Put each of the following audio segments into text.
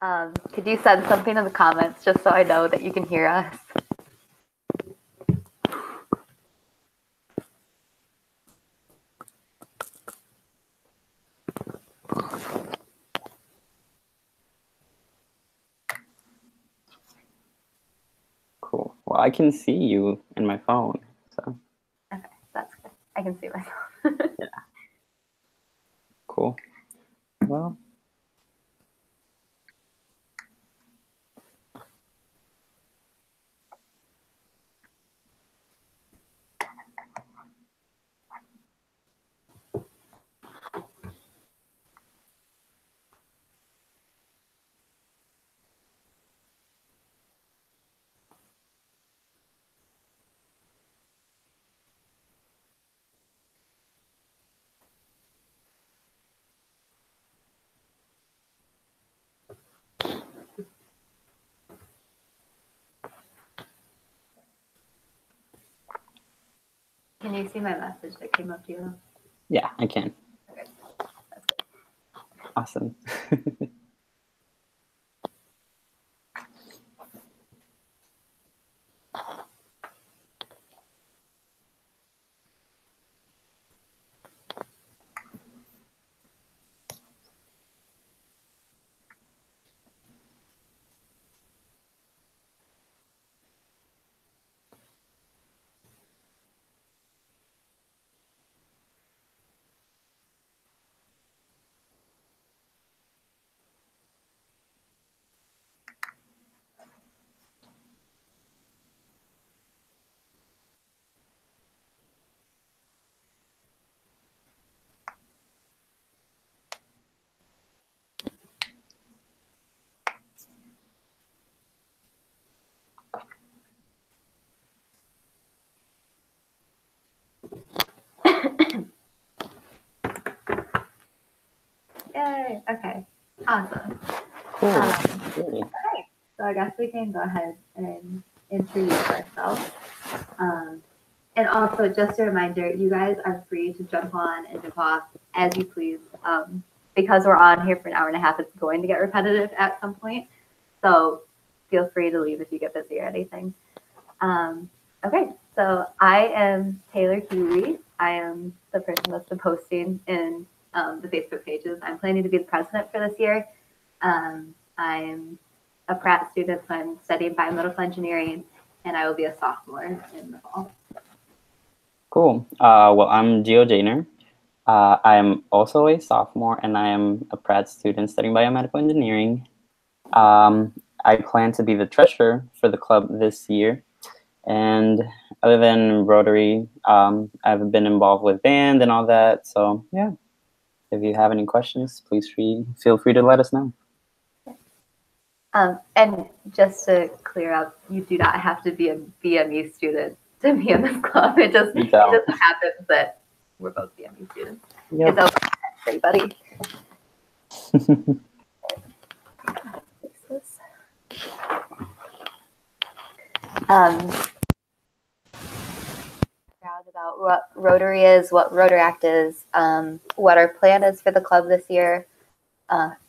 Could you send something in the comments just so I know that you can hear us? Cool. Well, I can see you in my phone, so. Okay, that's good. I can see myself. Yeah. Cool. Well. Can you see my message that came up to you? Yeah, I can. Okay. Awesome. Yay, okay, awesome. Cool. Okay, so I guess we can go ahead and introduce ourselves. And also, just a reminder, you guys are free to jump on and jump off as you please. Because we're on here for an hour and a half, it's going to get repetitive at some point. So feel free to leave if you get busy or anything. Okay, so I am Taylor Huey. I am the person that's been posting in the Facebook pages. I'm planning to be the president for this year. I'm a Pratt student, so I'm studying biomedical engineering, and I will be a sophomore in the fall. Cool. Well, I'm Gio Janer. I am also a sophomore, and I am a Pratt student studying biomedical engineering. I plan to be the treasurer for the club this year. And other than Rotary, I've been involved with band and all that. So yeah, if you have any questions, please feel free to let us know. And just to clear up, you do not have to be a BME student to be in this club. It just happens that we're both BME students. Yep. It's open to everybody. Proud about what Rotary is, what Rotaract is, what our plan is for the club this year.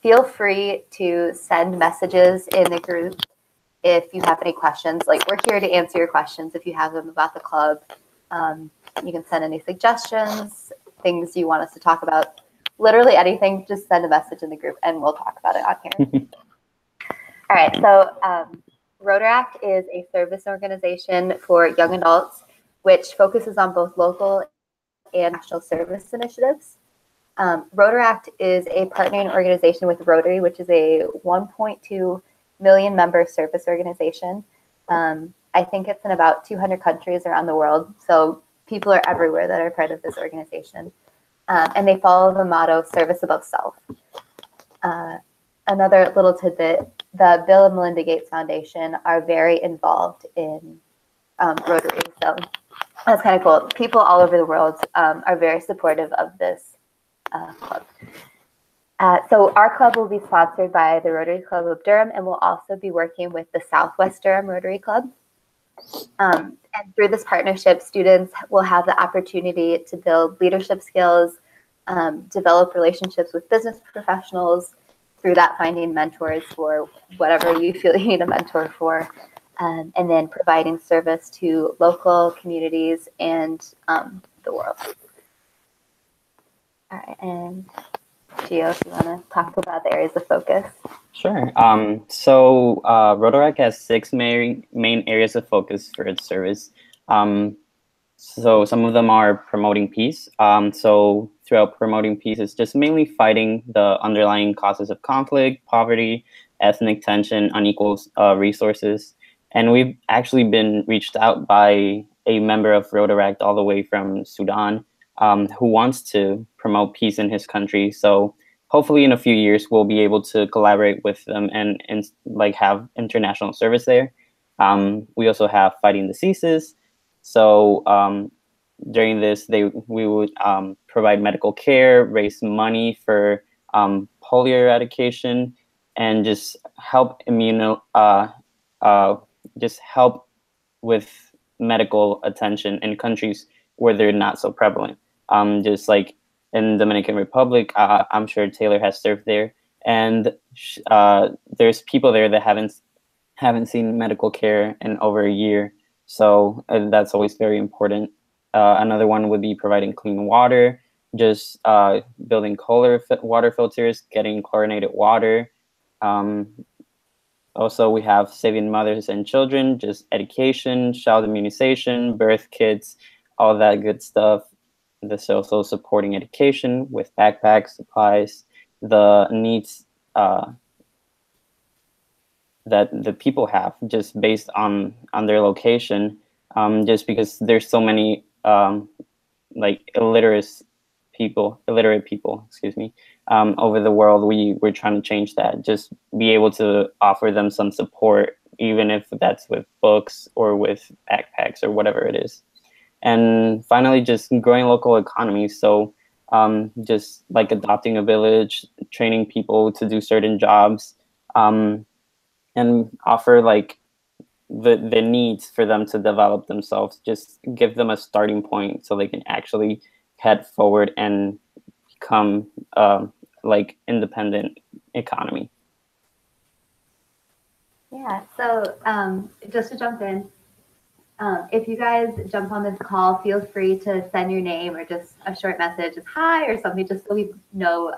Feel free to send messages in the group if you have any questions. Like, we're here to answer your questions if you have them about the club. You can send any suggestions, things you want us to talk about. Literally anything, just send a message in the group and we'll talk about it on here. All right, so Rotaract is a service organization for young adults, which focuses on both local and national service initiatives. Rotaract is a partnering organization with Rotary, which is a 1.2 million member service organization. I think it's in about 200 countries around the world. So people are everywhere that are part of this organization. And they follow the motto, service above self. Another little tidbit, the Bill and Melinda Gates Foundation are very involved in Rotary. So that's kind of cool. People all over the world are very supportive of this club. So our club will be sponsored by the Rotary Club of Durham, and we'll also be working with the Southwest Durham Rotary Club. And through this partnership, students will have the opportunity to build leadership skills, develop relationships with business professionals, through that, finding mentors for whatever you feel you need a mentor for, and then providing service to local communities and the world. All right, and Gio, if you want to talk about the areas of focus. Sure. So Rotaract has 6 main areas of focus for its service. So some of them are promoting peace. So throughout promoting peace, it's just mainly fighting the underlying causes of conflict, poverty, ethnic tension, unequal resources. And we've actually been reached out by a member of Rotaract all the way from Sudan, who wants to promote peace in his country. So hopefully in a few years, we'll be able to collaborate with them and like have international service there. We also have fighting diseases. So during this, we would provide medical care, raise money for polio eradication, and just help just help with medical attention in countries where they're not so prevalent. Just like in Dominican Republic, I'm sure Taylor has served there, and there's people there that haven't seen medical care in over a year. So that's always very important. Another one would be providing clean water, just building water filters, getting chlorinated water. Also, we have saving mothers and children, just education, child immunization, birth kits, all that good stuff. This is also supporting education with backpacks, supplies, the needs that the people have just based on their location, just because there's so many like illiterate people, excuse me, over the world. We're trying to change that, just be able to offer them some support, even if that's with books or with backpacks or whatever it is. And finally, just growing local economies. So just like adopting a village, training people to do certain jobs, and offer like the needs for them to develop themselves, just give them a starting point so they can actually head forward and become like independent economy. Yeah, so just to jump in, if you guys jump on this call, feel free to send your name or just a short message, just hi or something, just so we know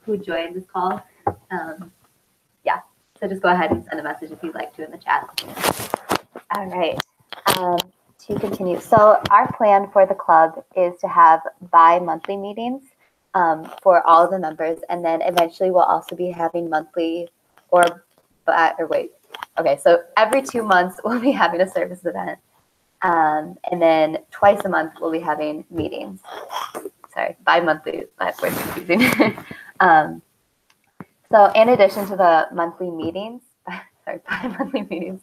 who joined this call. Yeah, so just go ahead and send a message if you'd like to in the chat. All right, to continue. So our plan for the club is to have bi-monthly meetings for all of the members, and then eventually we'll also be having monthly okay, so every 2 months we'll be having a service event. And then twice a month we'll be having meetings. Sorry, bi-monthly, that word's confusing. So in addition to the monthly meetings, bi-monthly meetings,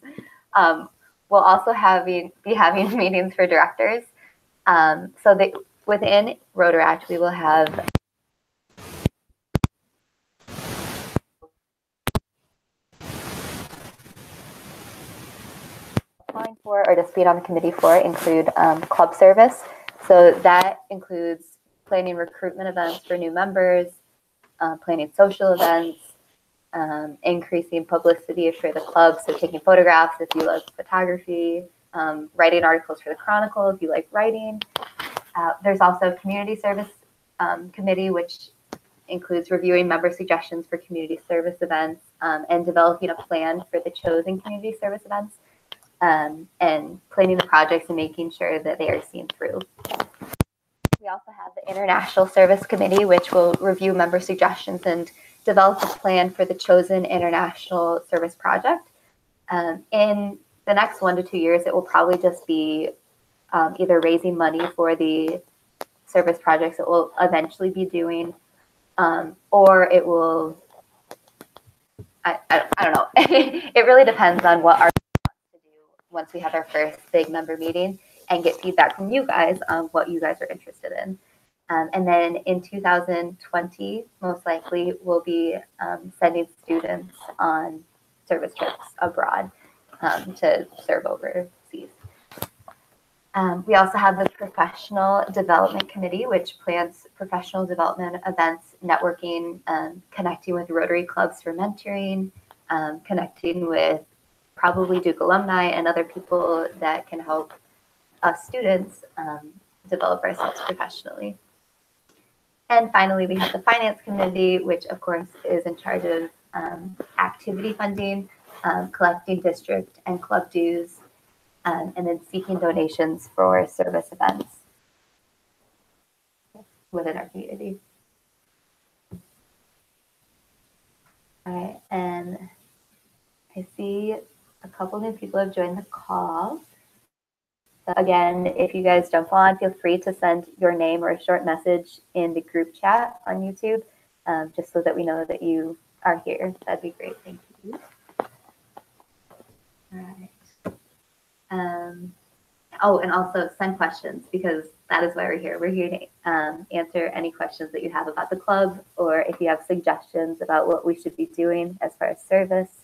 we'll also be having meetings for directors. So within Rotaract, we will have applying for or just being on the committee for include club service. So that includes planning recruitment events for new members, planning social events, increasing publicity for the club, so taking photographs if you love photography, writing articles for the Chronicle if you like writing. There's also a community service committee, which includes reviewing member suggestions for community service events and developing a plan for the chosen community service events, and planning the projects and making sure that they are seen through. We also have the International Service Committee, which will review member suggestions and develop a plan for the chosen international service project. In the next 1 to 2 years, it will probably just be either raising money for the service projects it will eventually be doing, or it will, I don't know. It really depends on what our wants to do once we have our first big member meeting and get feedback from you guys on what you guys are interested in. And then in 2020, most likely, we'll be sending students on service trips abroad to serve overseas. We also have the Professional Development Committee, which plans professional development events, networking, connecting with Rotary clubs for mentoring, connecting with probably Duke alumni and other people that can help us students develop ourselves professionally. And finally, we have the Finance Committee, which of course is in charge of activity funding, collecting district and club dues, and then seeking donations for service events within our community. All right, and I see a couple new people have joined the call. So again, if you guys jump on, feel free to send your name or a short message in the group chat on YouTube, just so that we know that you are here. That'd be great. Thank you. All right. Oh, and also send questions, because that is why we're here. We're here to answer any questions that you have about the club, or if you have suggestions about what we should be doing as far as service,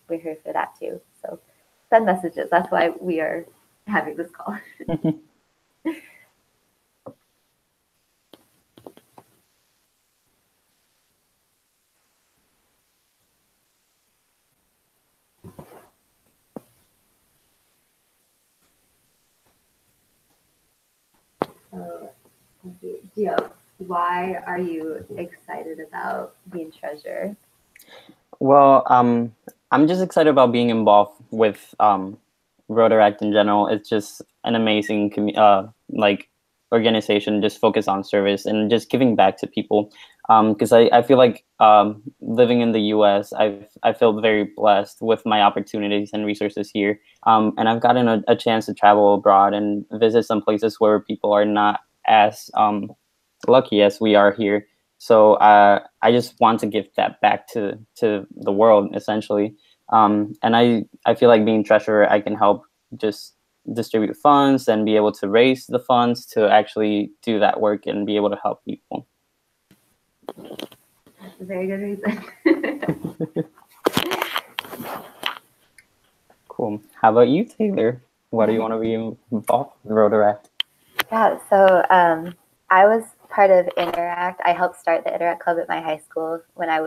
we're here for that too. So send messages. That's why we are having this call. So, Gio, why are you excited about being treasurer? Well, I'm just excited about being involved with Rotaract in general. It's just an amazing like organization, just focused on service and just giving back to people. Because I feel like living in the U.S., I feel very blessed with my opportunities and resources here. And I've gotten a chance to travel abroad and visit some places where people are not as lucky as we are here. So I just want to give that back to the world, essentially. And I feel like being treasurer, I can help just distribute funds and be able to raise the funds to actually do that work and be able to help people. That's a very good reason. Cool. How about you, Taylor? Why do you want to be involved with Rotaract? Yeah, so I was part of Interact. I helped start the Interact Club at my high school when I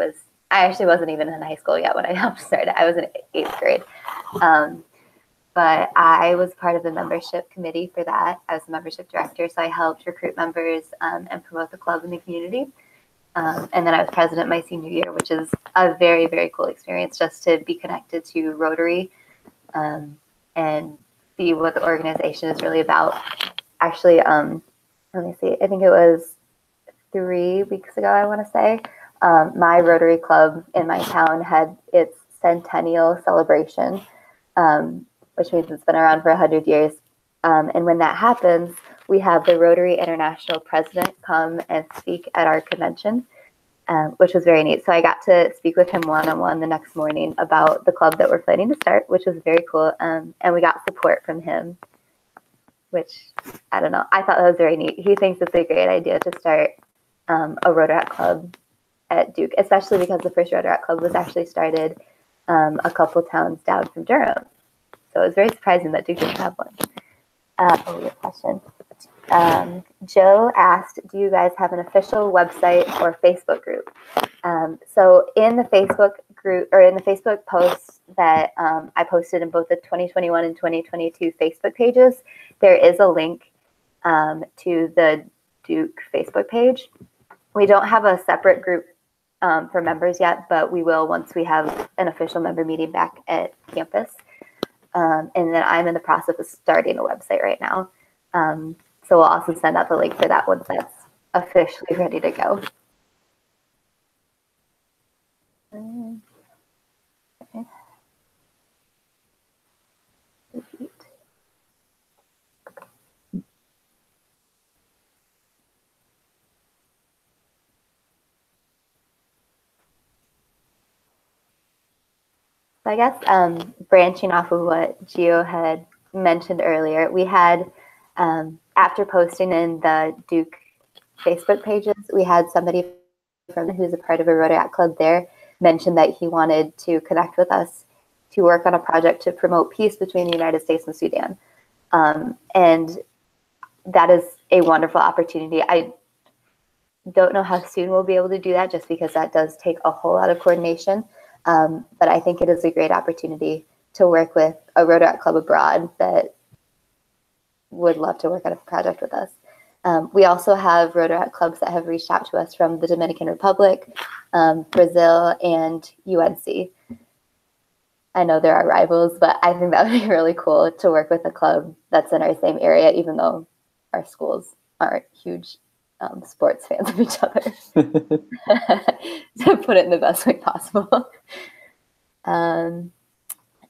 actually wasn't even in high school yet when I helped start it. I was in 8th grade. But I was part of the membership committee for that. I was the membership director, so I helped recruit members and promote the club in the community. And then I was president my senior year, which is a very, very cool experience, just to be connected to Rotary and see what the organization is really about. Actually, let me see, I think it was 3 weeks ago, I want to say, my Rotary Club in my town had its centennial celebration, which means it's been around for 100 years. And when that happens, we have the Rotary International president come and speak at our convention, which was very neat. So I got to speak with him one-on-one the next morning about the club that we're planning to start, which was very cool. And we got support from him, which, I don't know, I thought that was very neat. He thinks it's a great idea to start a Rotaract Club at Duke, especially because the first Rotaract Club was actually started a couple towns down from Durham. So it was very surprising that Duke didn't have one. Oh, we have a question. Joe asked, do you guys have an official website or Facebook group? So in the Facebook group, or in the Facebook posts that I posted in both the 2021 and 2022 Facebook pages, there is a link to the Duke Facebook page. We don't have a separate group for members yet, but we will once we have an official member meeting back at campus. And then I'm in the process of starting a website right now. So we'll also send out the link for that once that's officially ready to go. Okay. Repeat. So I guess branching off of what Gio had mentioned earlier, we had, after posting in the Duke Facebook pages, we had somebody from who's a part of a Rotaract Club there mention that he wanted to connect with us to work on a project to promote peace between the United States and Sudan. And that is a wonderful opportunity. I don't know how soon we'll be able to do that, just because that does take a whole lot of coordination. But I think it is a great opportunity to work with a Rotaract Club abroad that would love to work on a project with us. We also have Rotaract clubs that have reached out to us from the Dominican Republic, Brazil, and UNC. I know there are rivals, but I think that would be really cool to work with a club that's in our same area, even though our schools aren't huge sports fans of each other, to put it in the best way possible.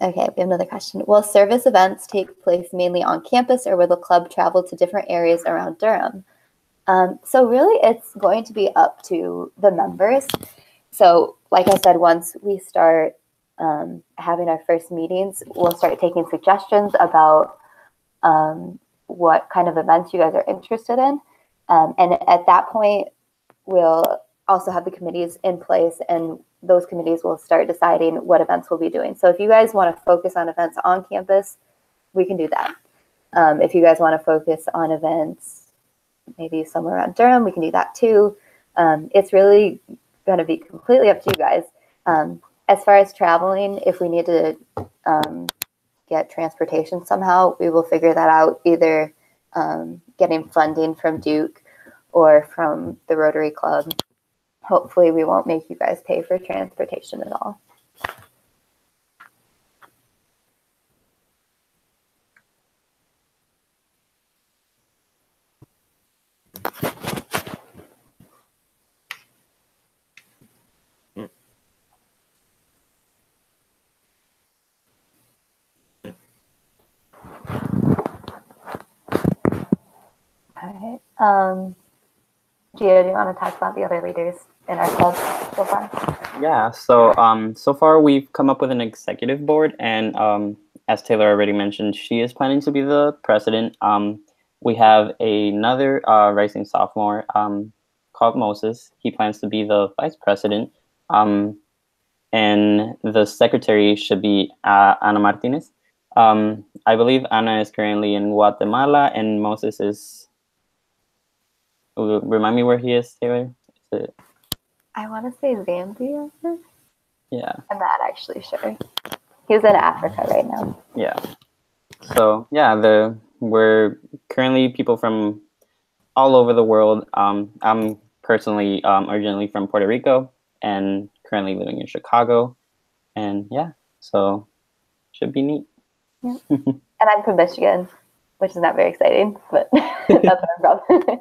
Okay, we have another question. Will service events take place mainly on campus, or will the club travel to different areas around Durham? So really, it's going to be up to the members. So like I said, once we start having our first meetings, we'll start taking suggestions about what kind of events you guys are interested in. And at that point, we'll also have the committees in place, and those committees will start deciding what events we'll be doing. So if you guys want to focus on events on campus, we can do that. If you guys want to focus on events maybe somewhere around Durham, we can do that too. It's really going to be completely up to you guys. As far as traveling, if we need to get transportation somehow, we will figure that out, either getting funding from Duke or from the Rotary Club. Hopefully we won't make you guys pay for transportation at all. All right. Gio, do you want to talk about the other leaders in our club so far? Yeah, so so far we've come up with an executive board, and as Taylor already mentioned, she is planning to be the president. We have another rising sophomore called Moses. He plans to be the vice president, and the secretary should be Ana Martinez. I believe Ana is currently in Guatemala, and Moses is. Remind me where he is, Taylor. Is it? I want to say Zambia. Yeah. I'm not actually sure. He's in Africa right now. Yeah. So yeah, we're currently people from all over the world. I'm personally originally from Puerto Rico and currently living in Chicago. And yeah, so should be neat. Yeah. And I'm from Michigan, which is not very exciting, but that's where I'm from.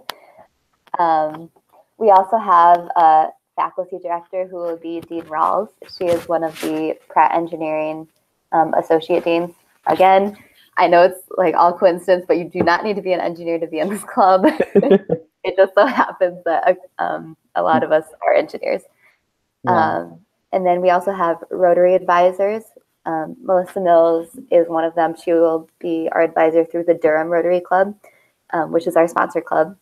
We also have a faculty director who will be Dean Rawls. She is one of the Pratt Engineering associate deans. Again, I know it's like all coincidence, but you do not need to be an engineer to be in this club. It just so happens that a lot of us are engineers. Yeah. And then we also have Rotary advisors. Melissa Mills is one of them. She will be our advisor through the Durham Rotary Club, which is our sponsor club.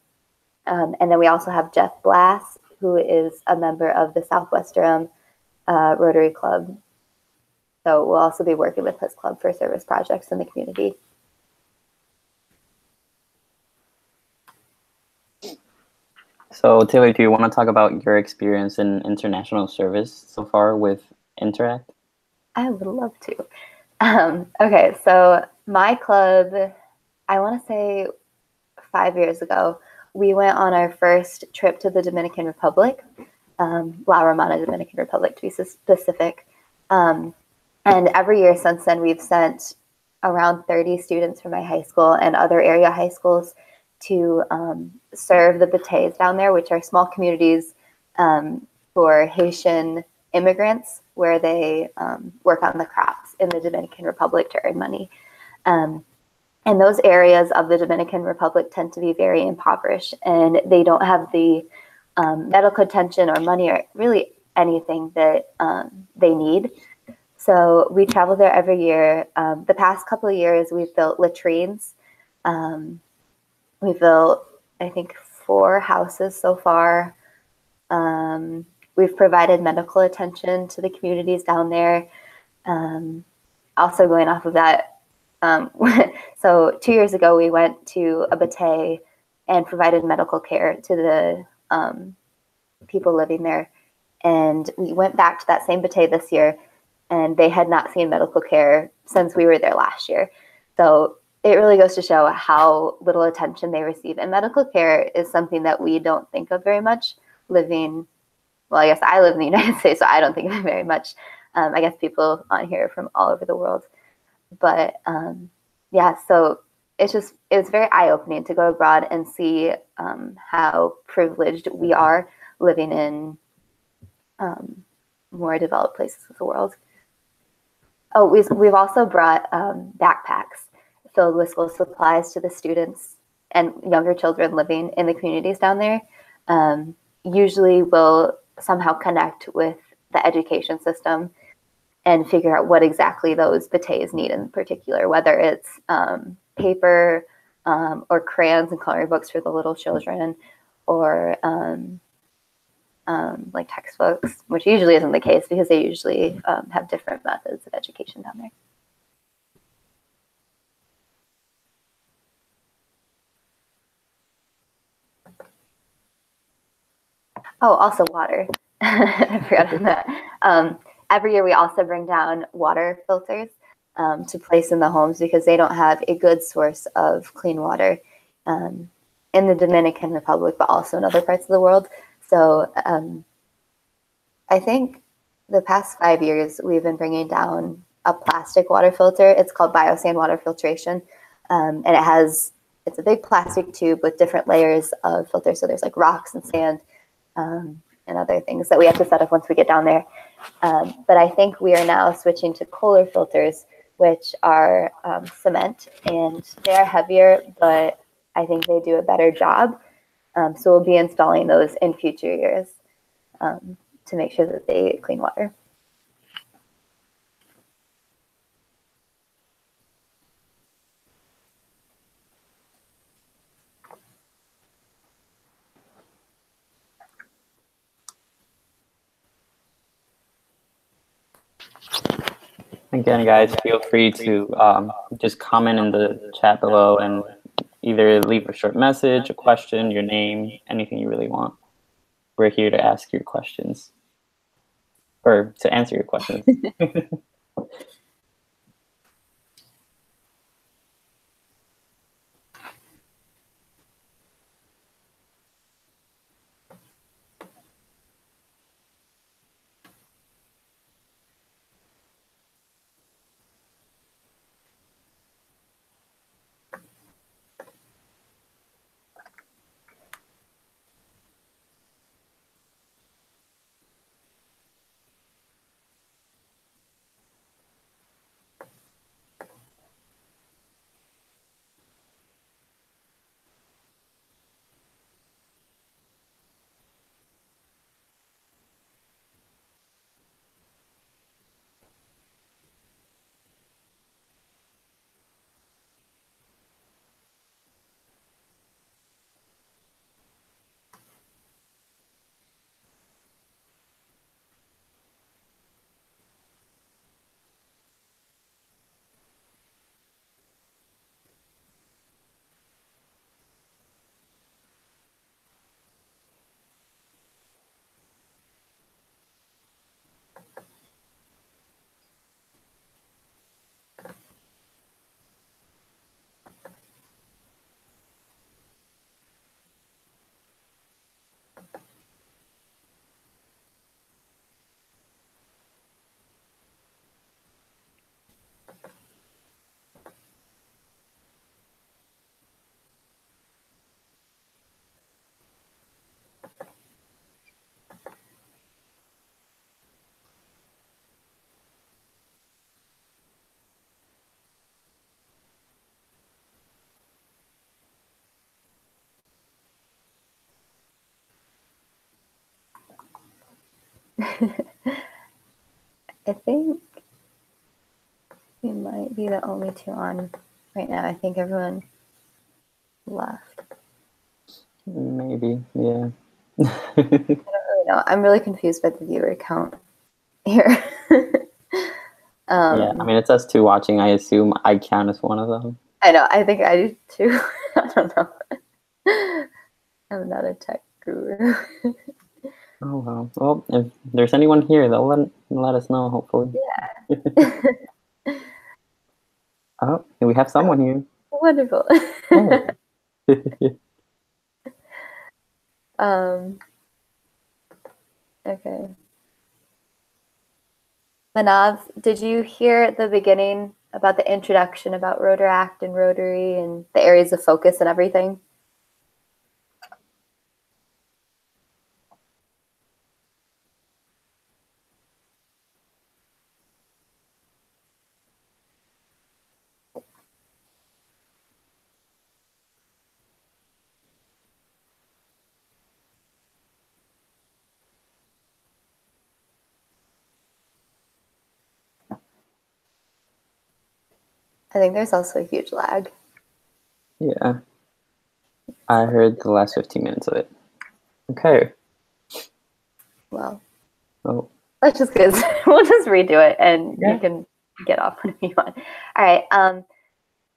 And then we also have Jeff Blass, who is a member of the Southwest Durham Rotary Club. So we'll also be working with his club for service projects in the community. So Taylor, do you want to talk about your experience in international service so far with Interact? I would love to. Okay, so my club, I want to say 5 years ago, we went on our first trip to the Dominican Republic, La Romana, Dominican Republic to be specific. And every year since then, we've sent around 30 students from my high school and other area high schools to serve the Batays down there, which are small communities for Haitian immigrants, where they work on the crops in the Dominican Republic to earn money. And those areas of the Dominican Republic tend to be very impoverished, and they don't have the medical attention or money or really anything that they need. So we travel there every year. The past couple of years, we've built latrines. We've built, I think, 4 houses so far. We've provided medical attention to the communities down there. Also going off of that, So 2 years ago, we went to a batey and provided medical care to the people living there. And we went back to that same batey this year, and they had not seen medical care since we were there last year. So it really goes to show how little attention they receive. And medical care is something that we don't think of very much living. Well, I guess I live in the United States, so I don't think of it very much. I guess people on here are from all over the world. But yeah, so it was very eye-opening to go abroad and see how privileged we are living in more developed places of the world. Oh, we've also brought backpacks filled with school supplies to the students and younger children living in the communities down there. Usually we'll somehow connect with the education system and figure out what exactly those bateys need in particular, whether it's paper or crayons and coloring books for the little children, or like textbooks, which usually isn't the case because they usually have different methods of education down there. Oh, also water. I forgot that. Every year we also bring down water filters to place in the homes because they don't have a good source of clean water in the Dominican Republic, but also in other parts of the world. So I think the past 5 years we've been bringing down a plastic water filter. It's called biosand water filtration, and it's a big plastic tube with different layers of filters. So there's like rocks and sand and other things that we have to set up once we get down there. But I think we are now switching to Kohler filters, which are cement, and they are heavier, but I think they do a better job. So we'll be installing those in future years to make sure that they get clean water. Again, guys, feel free to just comment in the chat below and either leave a short message, a question, your name, anything you really want. We're here to ask your questions, or to answer your questions. I think we might be the only two on right now. I think everyone left. Maybe, yeah. I don't really know. I'm really confused by the viewer count here. Yeah, I mean, it's us two watching. I assume I count as one of them. I know. I think I do too. I don't know. I'm not a tech guru. Oh, well. Well, if there's anyone here, they'll let us know, hopefully. Yeah. Oh, we have someone here. Wonderful. Oh. Okay. Manav, did you hear at the beginning about the introduction about Rotaract and Rotary and the areas of focus and everything? I think there's also a huge lag. Yeah. I heard the last 15 minutes of it. Okay. Well, Oh. let's just get, we'll just redo it and Yeah. you can get off whenever you want. All right.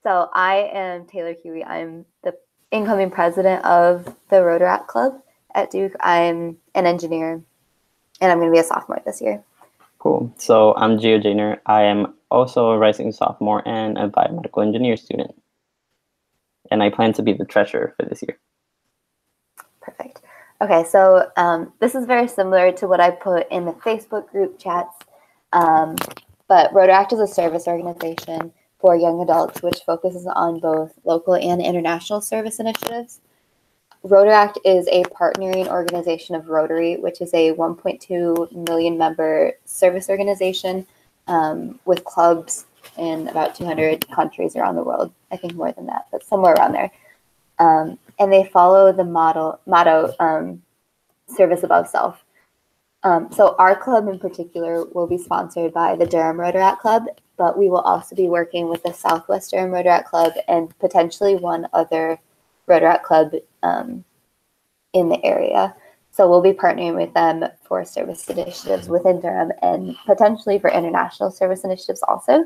So I am Taylor Huey. I'm the incoming president of the Rotaract Club at Duke. I'm an engineer and I'm going to be a sophomore this year. Cool. So I'm Gio Jainer. I am also a rising sophomore and a biomedical engineer student. And I plan to be the treasurer for this year. Perfect. Okay, so this is very similar to what I put in the Facebook group chats, but Rotaract is a service organization for young adults which focuses on both local and international service initiatives. Rotaract is a partnering organization of Rotary, which is a 1.2 million member service organization with clubs in about 200 countries around the world. I think more than that, but somewhere around there. And they follow the motto, service above self. So our club in particular will be sponsored by the Durham Rotaract Club, but we will also be working with the Southwest Durham Rotaract Club and potentially one other Rotaract Club in the area. So we'll be partnering with them for service initiatives within Durham and potentially for international service initiatives also.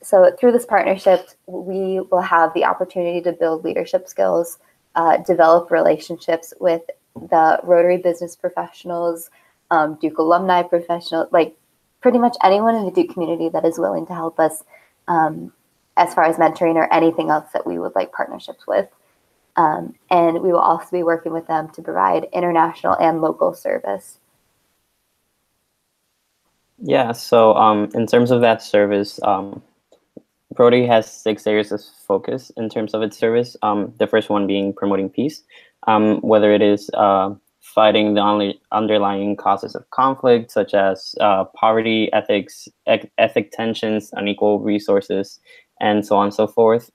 So through this partnership, we will have the opportunity to build leadership skills, develop relationships with the Rotary business professionals, Duke alumni professionals, like pretty much anyone in the Duke community that is willing to help us as far as mentoring or anything else that we would like partnerships with. And we will also be working with them to provide international and local service. Yeah, so in terms of that service, Rotary has 6 areas of focus in terms of its service. The first one being promoting peace, whether it is fighting the underlying causes of conflict, such as poverty, ethnic tensions, unequal resources, and so on and so forth.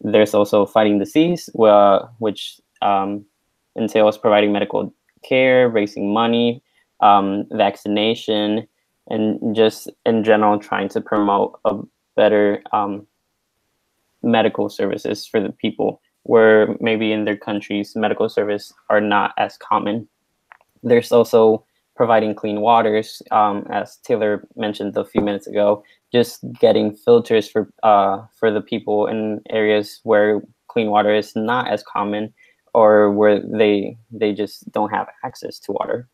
There's also fighting disease, which entails providing medical care, raising money, vaccination, and just in general trying to promote a better medical services for the people where maybe in their countries medical service are not as common. There's also providing clean waters, as Taylor mentioned a few minutes ago, just getting filters for the people in areas where clean water is not as common or where they just don't have access to water.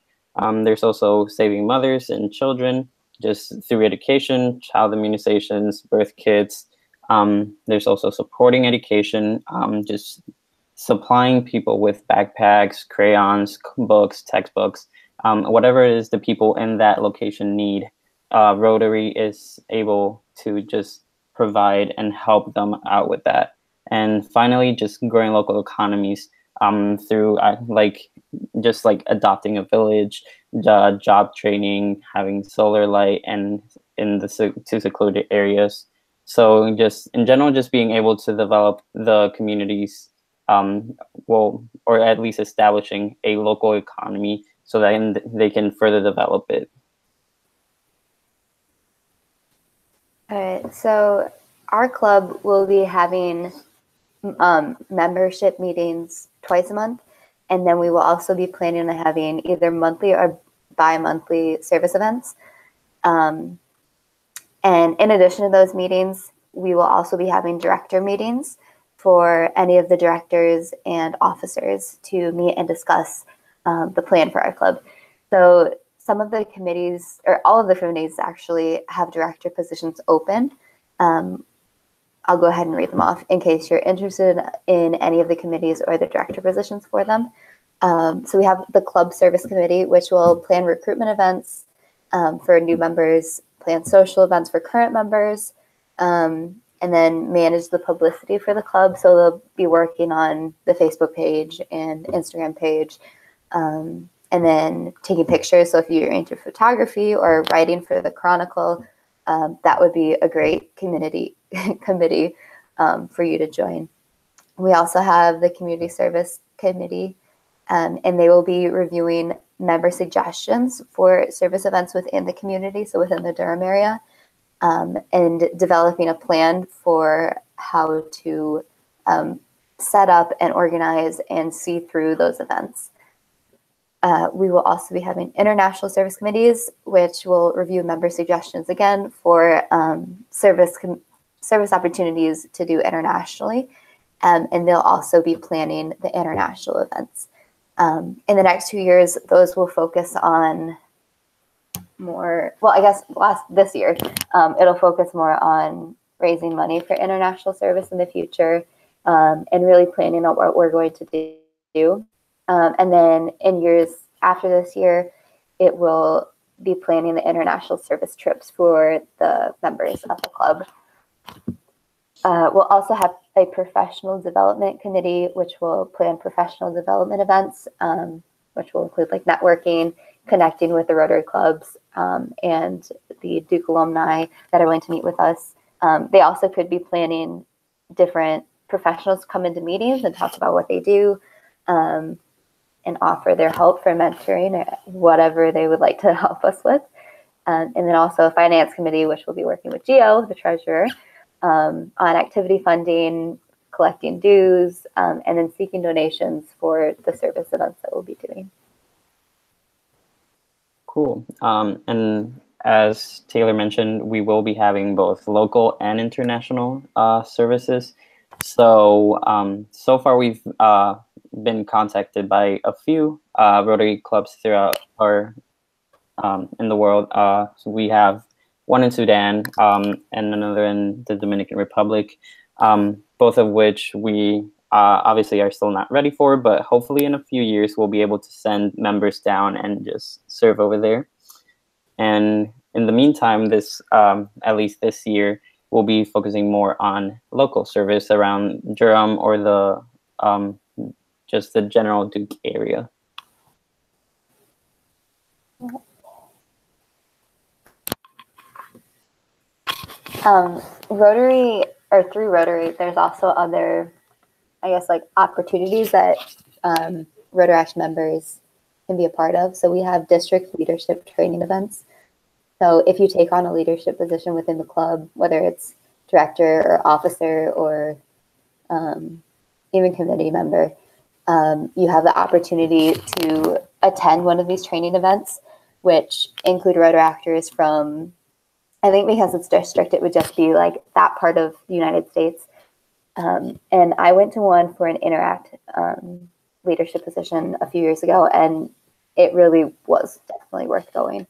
There's also saving mothers and children just through education, child immunizations, birth kits. There's also supporting education, just supplying people with backpacks, crayons, books, textbooks, whatever it is the people in that location need. Rotary is able to just provide and help them out with that. And finally, just growing local economies through just like adopting a village, job training, having solar light, and in the two secluded areas. So just in general, just being able to develop the communities, or at least establishing a local economy so that they can further develop it. All right, so our club will be having membership meetings twice a month, and then we will also be planning on having either monthly or bi-monthly service events. And in addition to those meetings, we will also be having director meetings for any of the directors and officers to meet and discuss the plan for our club. So some of the committees, or all of the committees actually, have director positions open. I'll go ahead and read them off in case you're interested in any of the committees or the director positions for them. So we have the Club Service Committee, which will plan recruitment events for new members, plan social events for current members, and then manage the publicity for the club. So they'll be working on the Facebook page and Instagram page, and then taking pictures. So if you're into photography or writing for the Chronicle, that would be a great committee for you to join. We also have the Community Service Committee, and they will be reviewing member suggestions for service events within the community, so within the Durham area, and developing a plan for how to set up and organize and see through those events. We will also be having international service committees, which will review member suggestions again for service opportunities to do internationally. And they'll also be planning the international events. In the next 2 years, those will focus on more, well, I guess this year, it'll focus more on raising money for international service in the future, and really planning out what we're going to do. And then in years after this year, it will be planning the international service trips for the members of the club. We'll also have a professional development committee, which will plan professional development events, which will include like networking, connecting with the Rotary clubs, and the Duke alumni that are going to meet with us. They also could be planning different professionals to come into meetings and talk about what they do, and offer their help for mentoring or whatever they would like to help us with. And then also a finance committee, which will be working with Gio, the treasurer, on activity funding, collecting dues, and then seeking donations for the service events that we'll be doing. Cool. And as Taylor mentioned, we will be having both local and international services. So so far we've been contacted by a few Rotary clubs throughout our in the world. So we have one in Sudan and another in the Dominican Republic, both of which we obviously are still not ready for, but hopefully in a few years we'll be able to send members down and just serve over there. And in the meantime, this at least this year, we'll be focusing more on local service around Durham or the just the general Duke area. Rotary, or through Rotary, there's also other, I guess, like opportunities that Rotaract members can be a part of. So we have district leadership training events. So if you take on a leadership position within the club, whether it's director or officer or even committee member, you have the opportunity to attend one of these training events, which include Rotaractors from, I think because it's district, it would just be like that part of the United States. And I went to one for an Interact leadership position a few years ago, and it really was definitely worth going.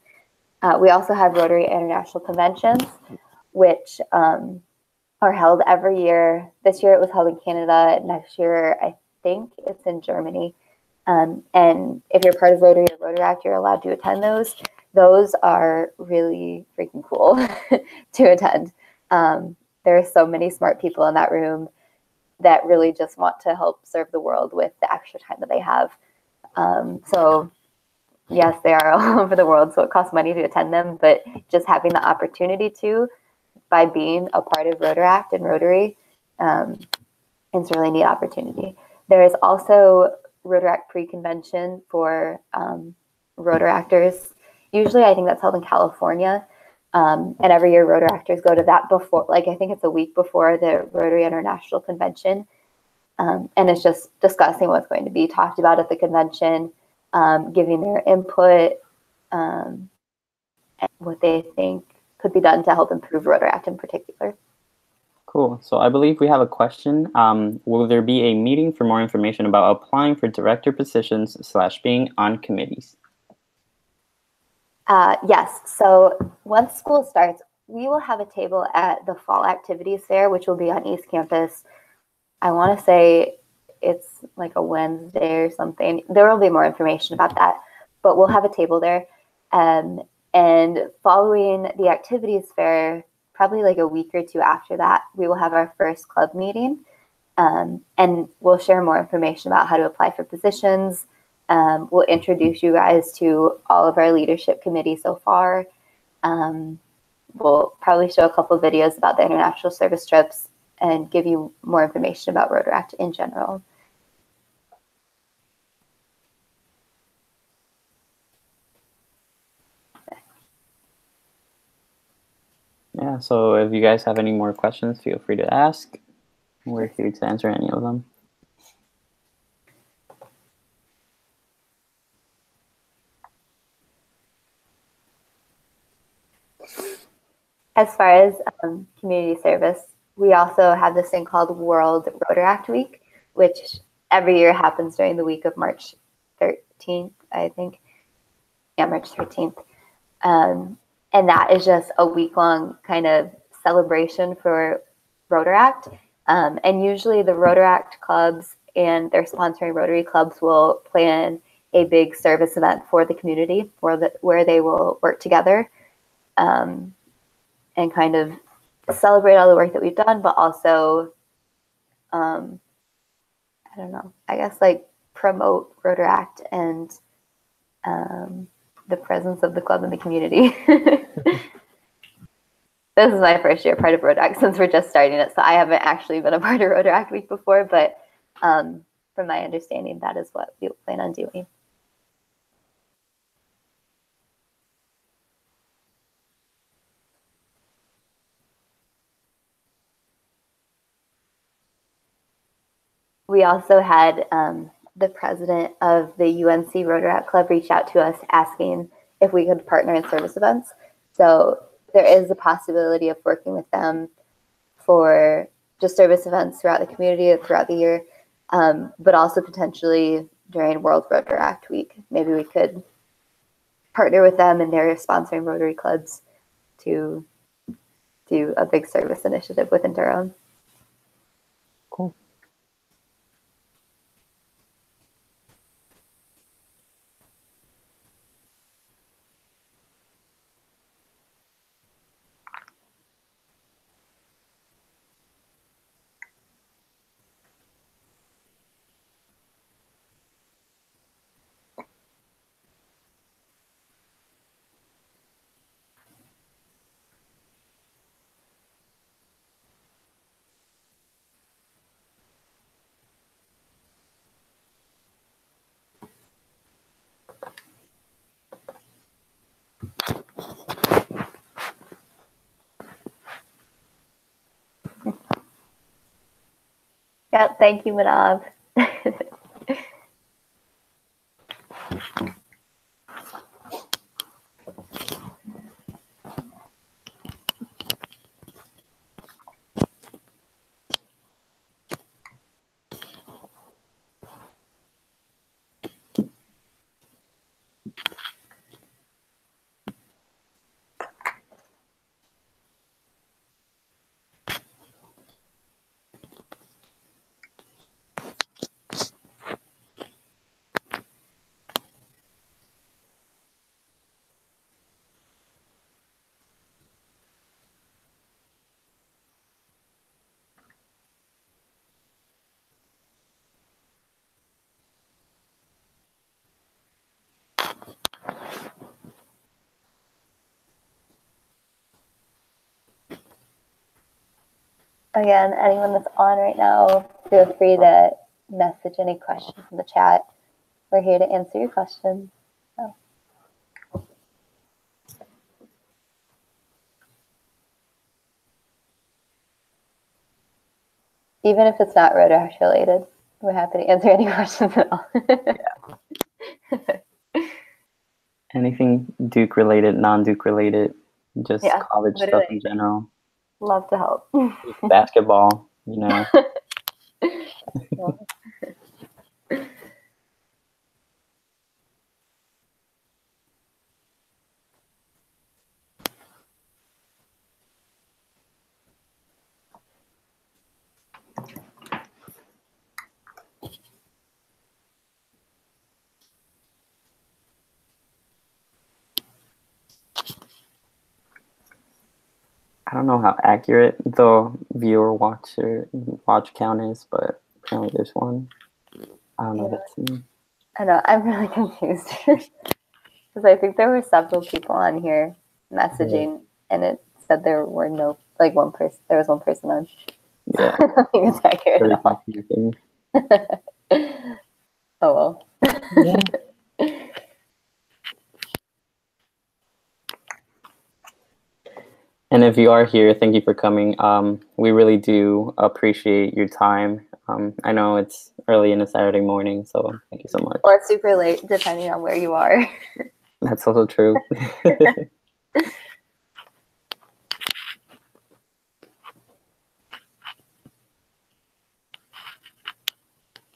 We also have Rotary International Conventions, which are held every year. This year it was held in Canada. Next year, I think it's in Germany. And if you're part of Rotary or Rotaract, you're allowed to attend those. Those are really freaking cool to attend. There are so many smart people in that room that really just want to help serve the world with the extra time that they have. So yes, they are all over the world, so it costs money to attend them, but just having the opportunity to, by being a part of Rotaract and Rotary, it's a really neat opportunity. There is also Rotaract pre-convention for Rotaractors. Usually I think that's held in California. And every year Rotaractors go to that before, like I think it's a week before the Rotary International Convention. And it's just discussing what's going to be talked about at the convention, giving their input, and and what they think could be done to help improve Rotaract in particular. Cool. So I believe we have a question. Will there be a meeting for more information about applying for director positions / being on committees? Yes. So once school starts, we will have a table at the fall activities fair, which will be on East Campus. I want to say it's like a Wednesday or something. There will be more information about that, but we'll have a table there. And following the activities fair, probably like a week or two after that, we will have our first club meeting. And we'll share more information about how to apply for positions. We'll introduce you guys to all of our leadership committee so far. We'll probably show a couple videos about the international service trips and give you more information about Rotaract in general. Yeah, so if you guys have any more questions, feel free to ask. We're here to answer any of them. As far as community service, we also have this thing called World Rotaract Week, which every year happens during the week of March 13th, I think. Yeah, March 13th. And that is just a week-long kind of celebration for Rotaract. And usually the Rotaract clubs and their sponsoring Rotary clubs will plan a big service event for the community where they will work together and kind of celebrate all the work that we've done, but also, I don't know, I guess like promote Rotaract and the presence of the club in the community. This is my first year part of Rotaract since we're just starting it, so I haven't actually been a part of Rotaract Week before, but from my understanding, that is what we plan on doing. We also had the president of the UNC Rotaract Club reach out to us asking if we could partner in service events. So there is a possibility of working with them for just service events throughout the community, throughout the year, but also potentially during World Rotaract Week. Maybe we could partner with them and their sponsoring Rotary clubs to do a big service initiative within Durham. Cool. Yeah, thank you, Manav. Again, anyone that's on right now, feel free to message any questions in the chat. We're here to answer your questions. So. Even if it's not Rotaract related, we're happy to answer any questions at all. Yeah. anything Duke related, non-Duke related, just Yeah, college stuff in literally. general. Love to help. Basketball, you know. Yeah. I don't know how accurate the watch count is, but apparently there's one. I don't know if Yeah. it's me. I know, I'm really confused because I think there were several people on here messaging, and it said there were no, like one person. There was one person on. Yeah, I don't think it's accurate very at all. confusing. Oh well. Yeah. And if you are here, thank you for coming. We really do appreciate your time. I know it's early in a Saturday morning, so thank you so much. Or super late, depending on where you are. That's also true.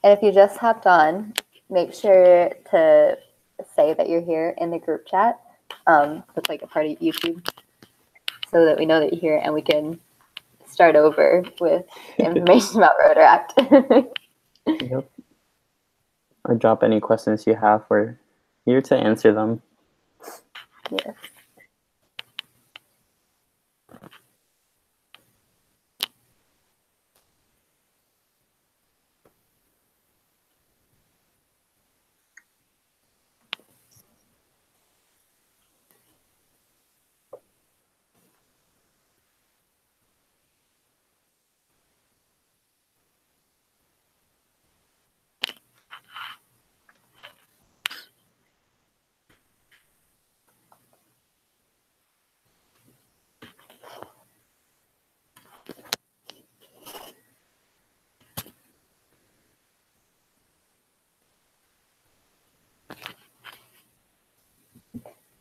And if you just hopped on, make sure to say that you're here in the group chat. That's like a part of YouTube, so that we know that you're here and we can start over with information about Rotaract. Yep. Or drop any questions you have. We're here to answer them. Yes.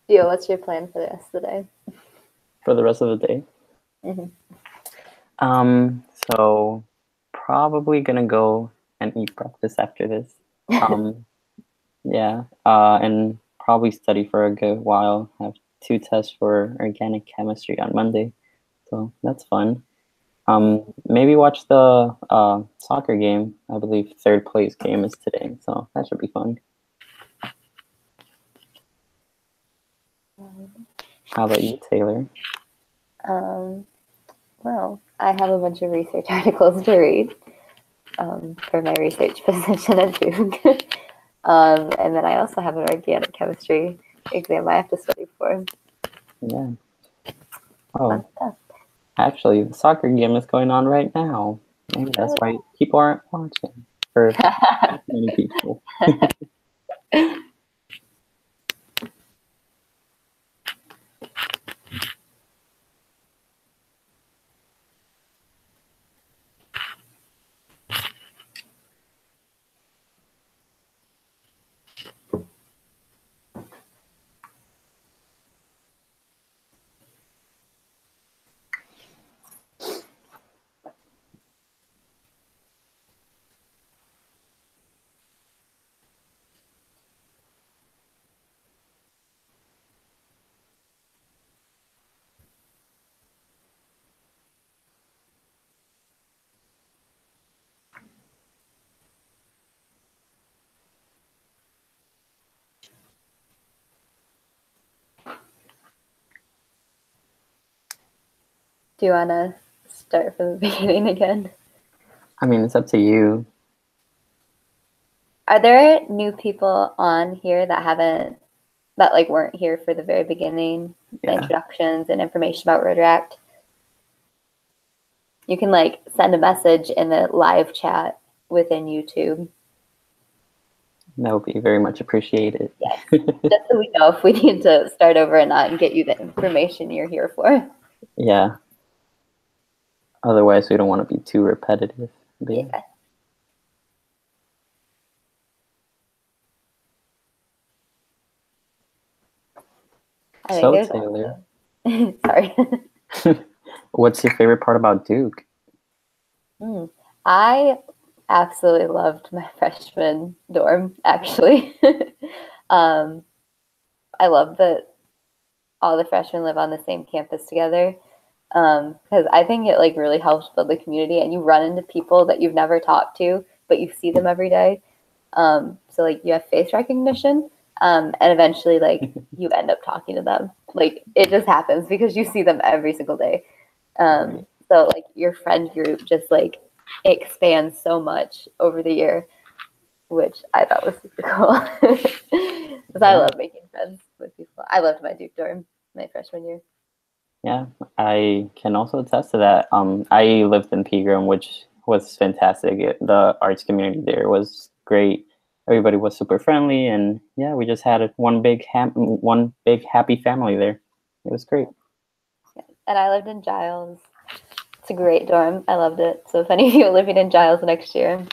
Dio, what's your plan for the rest of the day? For the rest of the day. So probably gonna go and eat breakfast after this. Yeah, and probably study for a good while. Have 2 tests for organic chemistry on Monday, so that's fun. Maybe watch the soccer game. I believe third place game is today, so that should be fun. How about you, Taylor? Well, I have a bunch of research articles to read for my research position at Duke. And then I also have an organic chemistry exam I have to study for. Yeah. Oh, actually, the soccer game is going on right now. Maybe that's why people aren't watching. Or not many people. Do you want to start from the beginning again? I mean, it's up to you. Are there new people on here that weren't here for the very beginning, the introductions and information about Rotaract? You can send a message in the live chat within YouTube. That would be very much appreciated. Yes, just so we know if we need to start over or not and get you the information you're here for. Yeah. Otherwise, we don't want to be too repetitive. Yeah. I think So there's Taylor, also, sorry. what's your favorite part about Duke? I absolutely loved my freshman dorm, actually. um, I love that all the freshmen live on the same campus together. Because I think it like really helps build the community, and you run into people that you've never talked to, but you see them every day. So like you have face recognition, and eventually like you end up talking to them. Like it just happens because you see them every single day. So like your friend group just like expands so much over the year, which I thought was super cool. Because I Yeah. love making friends with people. I loved my Duke dorm my freshman year. Yeah, I can also attest to that. I lived in Pegram, which was fantastic. The arts community there was great. Everybody was super friendly, and yeah, we just had one big happy family there. It was great. Yeah. And I lived in Giles. It's a great dorm. I loved it. So if any of you are living in Giles next year,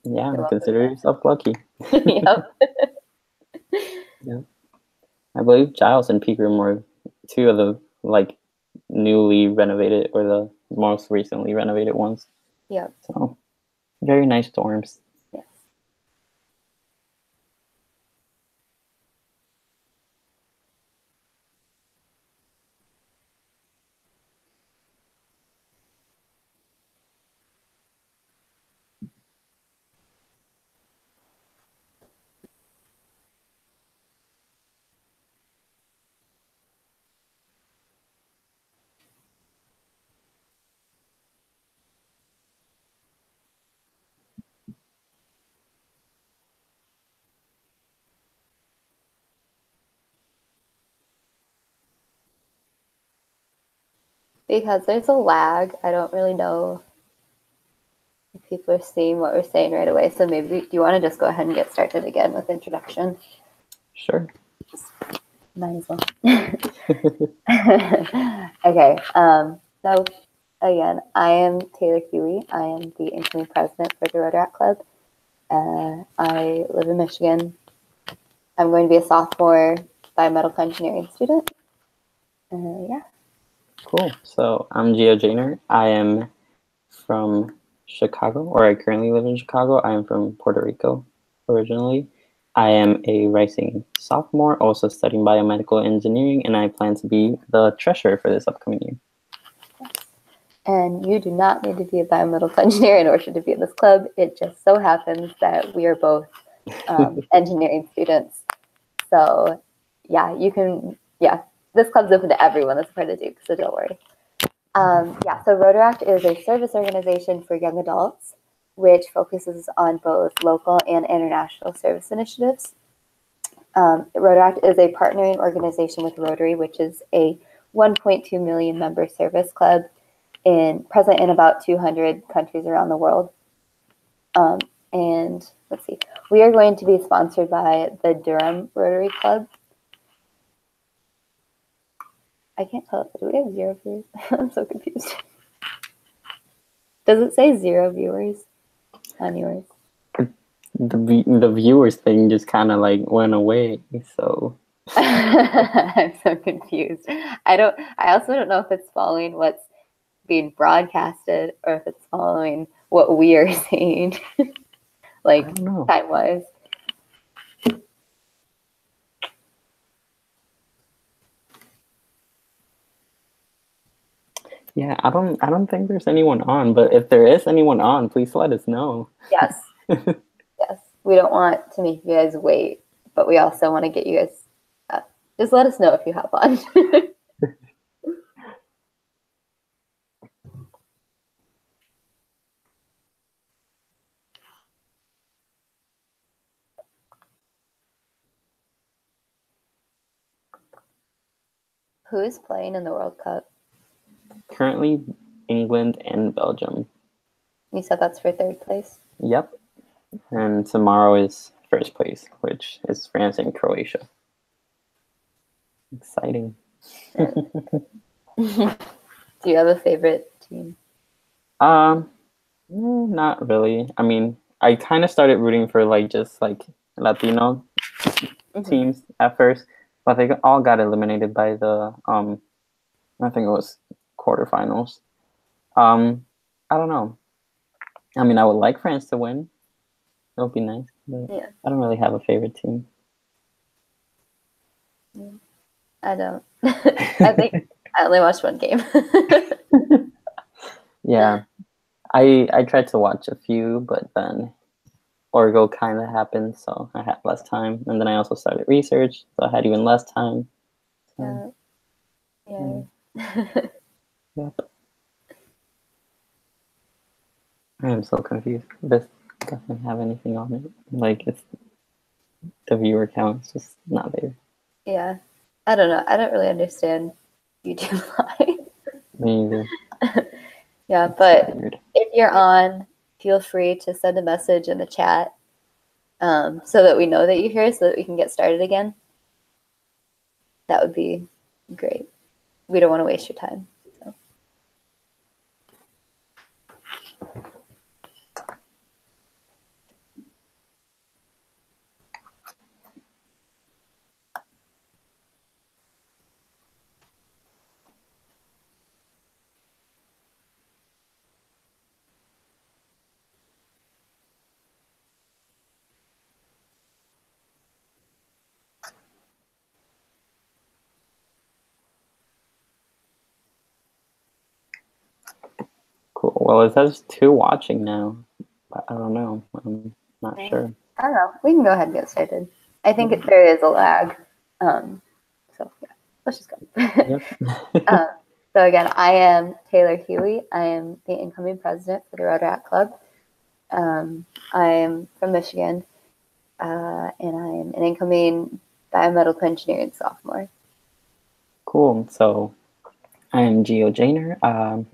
Yeah, you're welcome consider yourself lucky. there. Yep. Yeah, I believe Giles and Pegram were two of the like newly renovated or the most recently renovated ones. Yep. So very nice dorms. Yes. Because there's a lag, I don't really know if people are seeing what we're saying right away. So maybe do you want to just go ahead and get started again with introduction? Sure. Might as well. Okay. So again, I am Taylor Huey. I am the incoming president for the Rotaract Club. I live in Michigan. I'm going to be a sophomore biomedical engineering student. Yeah. Cool. So I'm Gio Janer. I am from Chicago, or I currently live in Chicago. I am from Puerto Rico originally. I am a rising sophomore, also studying biomedical engineering, and I plan to be the treasurer for this upcoming year. And you do not need to be a biomedical engineer in order to be in this club. It just so happens that we are both engineering students. So yeah, you can, yeah, this club's open to everyone that's part of Duke, so don't worry. Yeah, so Rotaract is a service organization for young adults, which focuses on both local and international service initiatives. Rotaract is a partnering organization with Rotary, which is a 1.2 million member service club present in about 200 countries around the world. And let's see, we are going to be sponsored by the Durham Rotary Club. I can't tell. Do we have 0 viewers? I'm so confused. Does it say 0 viewers on yours? The viewers thing just kind of like went away. So I'm so confused. I also don't know if it's following what's being broadcasted or if it's following what we are seeing, like time wise. Yeah, I don't think there's anyone on, but if there is anyone on, please let us know. Yes. Yes. We don't want to make you guys wait, but we also want to get you guys just let us know if you have on. Who's playing in the World Cup? Currently, England and Belgium. You said that's for 3rd place? Yep. And tomorrow is 1st place, which is France and Croatia. Exciting. Do you have a favorite team? Not really. I mean, I kind of started rooting for like just like Latino teams at first, but they all got eliminated by the I think it was quarterfinals. I don't know. I mean, I would like France to win. It would be nice, but Yeah. I don't really have a favorite team. I don't. I think I only watched one game. Yeah, I tried to watch a few, but then Orgo kind of happened, so I had less time, and then I also started research, so I had even less time. So, Yeah. yep. I am so confused. This doesn't have anything on it. Like, it's the viewer count is just not there. Yeah. I don't know. I don't really understand YouTube Live. Me either. Yeah, It's but weird. if you're on, feel free to send a message in the chat so that we know that you're here so that we can get started again. That would be great. We don't want to waste your time. So. Cool. Well, it says 2 watching now. But I don't know. I'm not sure. I don't know. We can go ahead and get started. I think there is a lag. So yeah, let's just go. Yep. So again, I am Taylor Huey. I am the incoming president for the Rotaract Club. I am from Michigan, and I am an incoming biomedical engineering sophomore. Cool. So I am Gio Janer.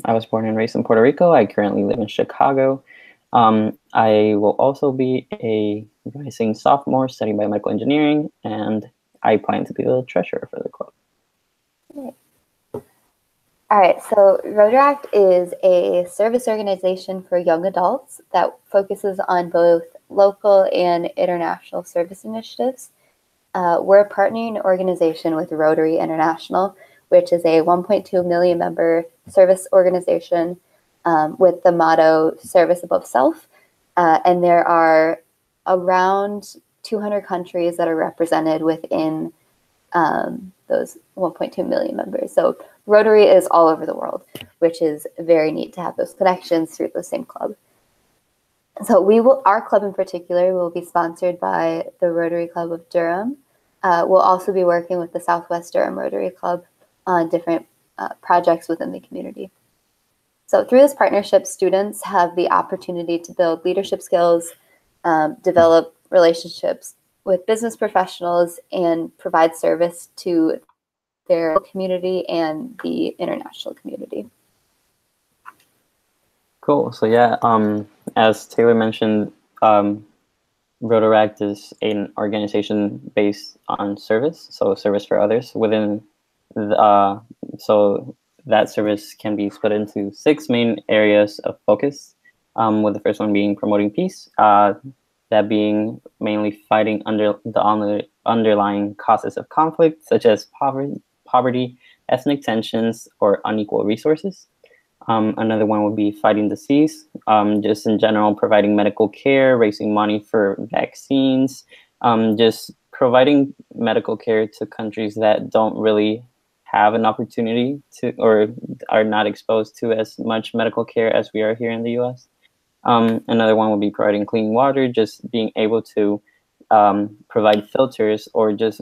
I was born and raised in Puerto Rico. I currently live in Chicago. I will also be a rising sophomore studying biomedical engineering, and I plan to be the treasurer for the club. All right, so Rotaract is a service organization for young adults that focuses on both local and international service initiatives. We're a partnering organization with Rotary International, which is a 1.2 million member service organization with the motto service above self. And there are around 200 countries that are represented within those 1.2 million members. So Rotary is all over the world, which is very neat to have those connections through the same club. So our club in particular will be sponsored by the Rotary Club of Durham. We'll also be working with the Southwest Durham Rotary Club on different projects within the community. So through this partnership, students have the opportunity to build leadership skills, develop relationships with business professionals, and provide service to their community and the international community. Cool. So yeah, as Taylor mentioned, Rotaract is an organization based on service, so service for others. Within so that service can be split into 6 main areas of focus, with the first one being promoting peace, that being mainly fighting under the underlying causes of conflict, such as poverty, ethnic tensions, or unequal resources. Another one would be fighting disease, just in general, providing medical care, raising money for vaccines, just providing medical care to countries that don't really have an opportunity to, or are not exposed to as much medical care as we are here in the US. Another one would be providing clean water, just being able to provide filters or just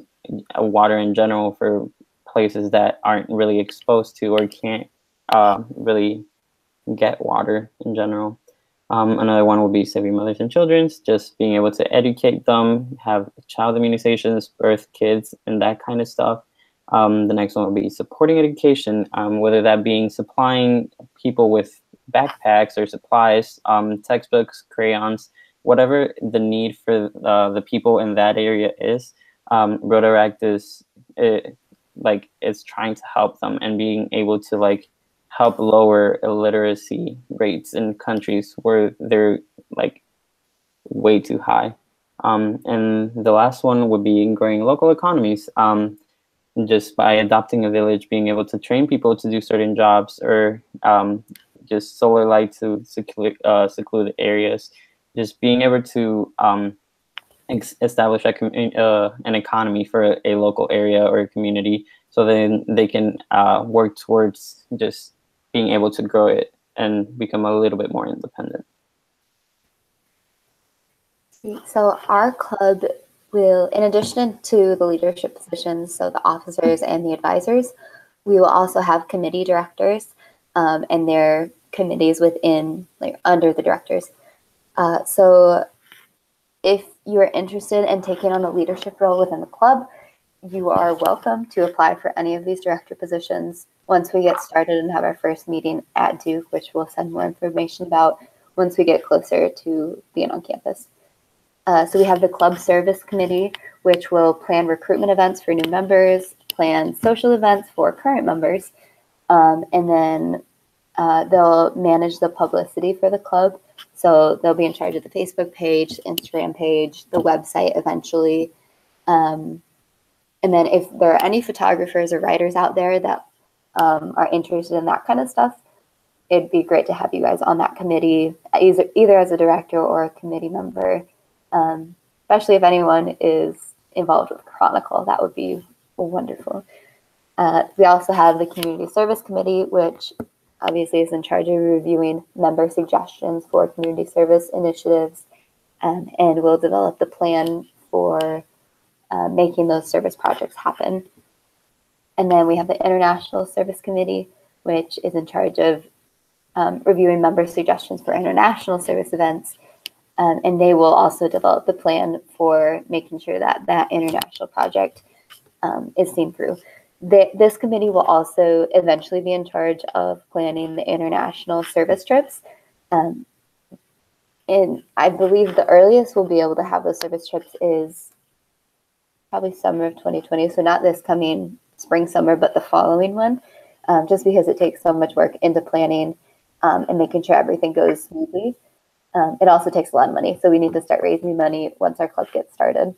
water in general for places that aren't really exposed to or can't really get water in general. Another one will be saving mothers and children, just being able to educate them, have child immunizations, birth kids, and that kind of stuff. The next one will be supporting education, whether that being supplying people with backpacks or supplies, textbooks, crayons, whatever the need for the people in that area is. Rotaract is it's trying to help them and being able to help lower illiteracy rates in countries where they're way too high. And the last one would be growing local economies. just by adopting a village, being able to train people to do certain jobs, or just solar light to secluded areas, just being able to establish an economy for a local area or a community, so then they can work towards just being able to grow it and become a little bit more independent. So our club will, in addition to the leadership positions, so the officers and the advisors, we will also have committee directors and their committees within, like under the directors. So if you are interested in taking on a leadership role within the club, you are welcome to apply for any of these director positions once we get started and have our first meeting at Duke, which we'll send more information about once we get closer to being on campus. So we have the club service committee, which will plan recruitment events for new members, plan social events for current members, and then they'll manage the publicity for the club. So they'll be in charge of the Facebook page, Instagram page, the website eventually. And then if there are any photographers or writers out there that are interested in that kind of stuff, it'd be great to have you guys on that committee, either as a director or a committee member. Especially if anyone is involved with Chronicle, that would be wonderful. We also have the Community Service Committee, which obviously is in charge of reviewing member suggestions for community service initiatives, and will develop the plan for making those service projects happen. And then we have the International Service Committee, which is in charge of reviewing member suggestions for international service events. And they will also develop the plan for making sure that that international project is seen through. This committee will also eventually be in charge of planning the international service trips. And I believe the earliest we'll be able to have those service trips is probably summer of 2020. So not this coming spring, summer, but the following one, just because it takes so much work into planning and making sure everything goes smoothly. It also takes a lot of money, so we need to start raising money once our club gets started.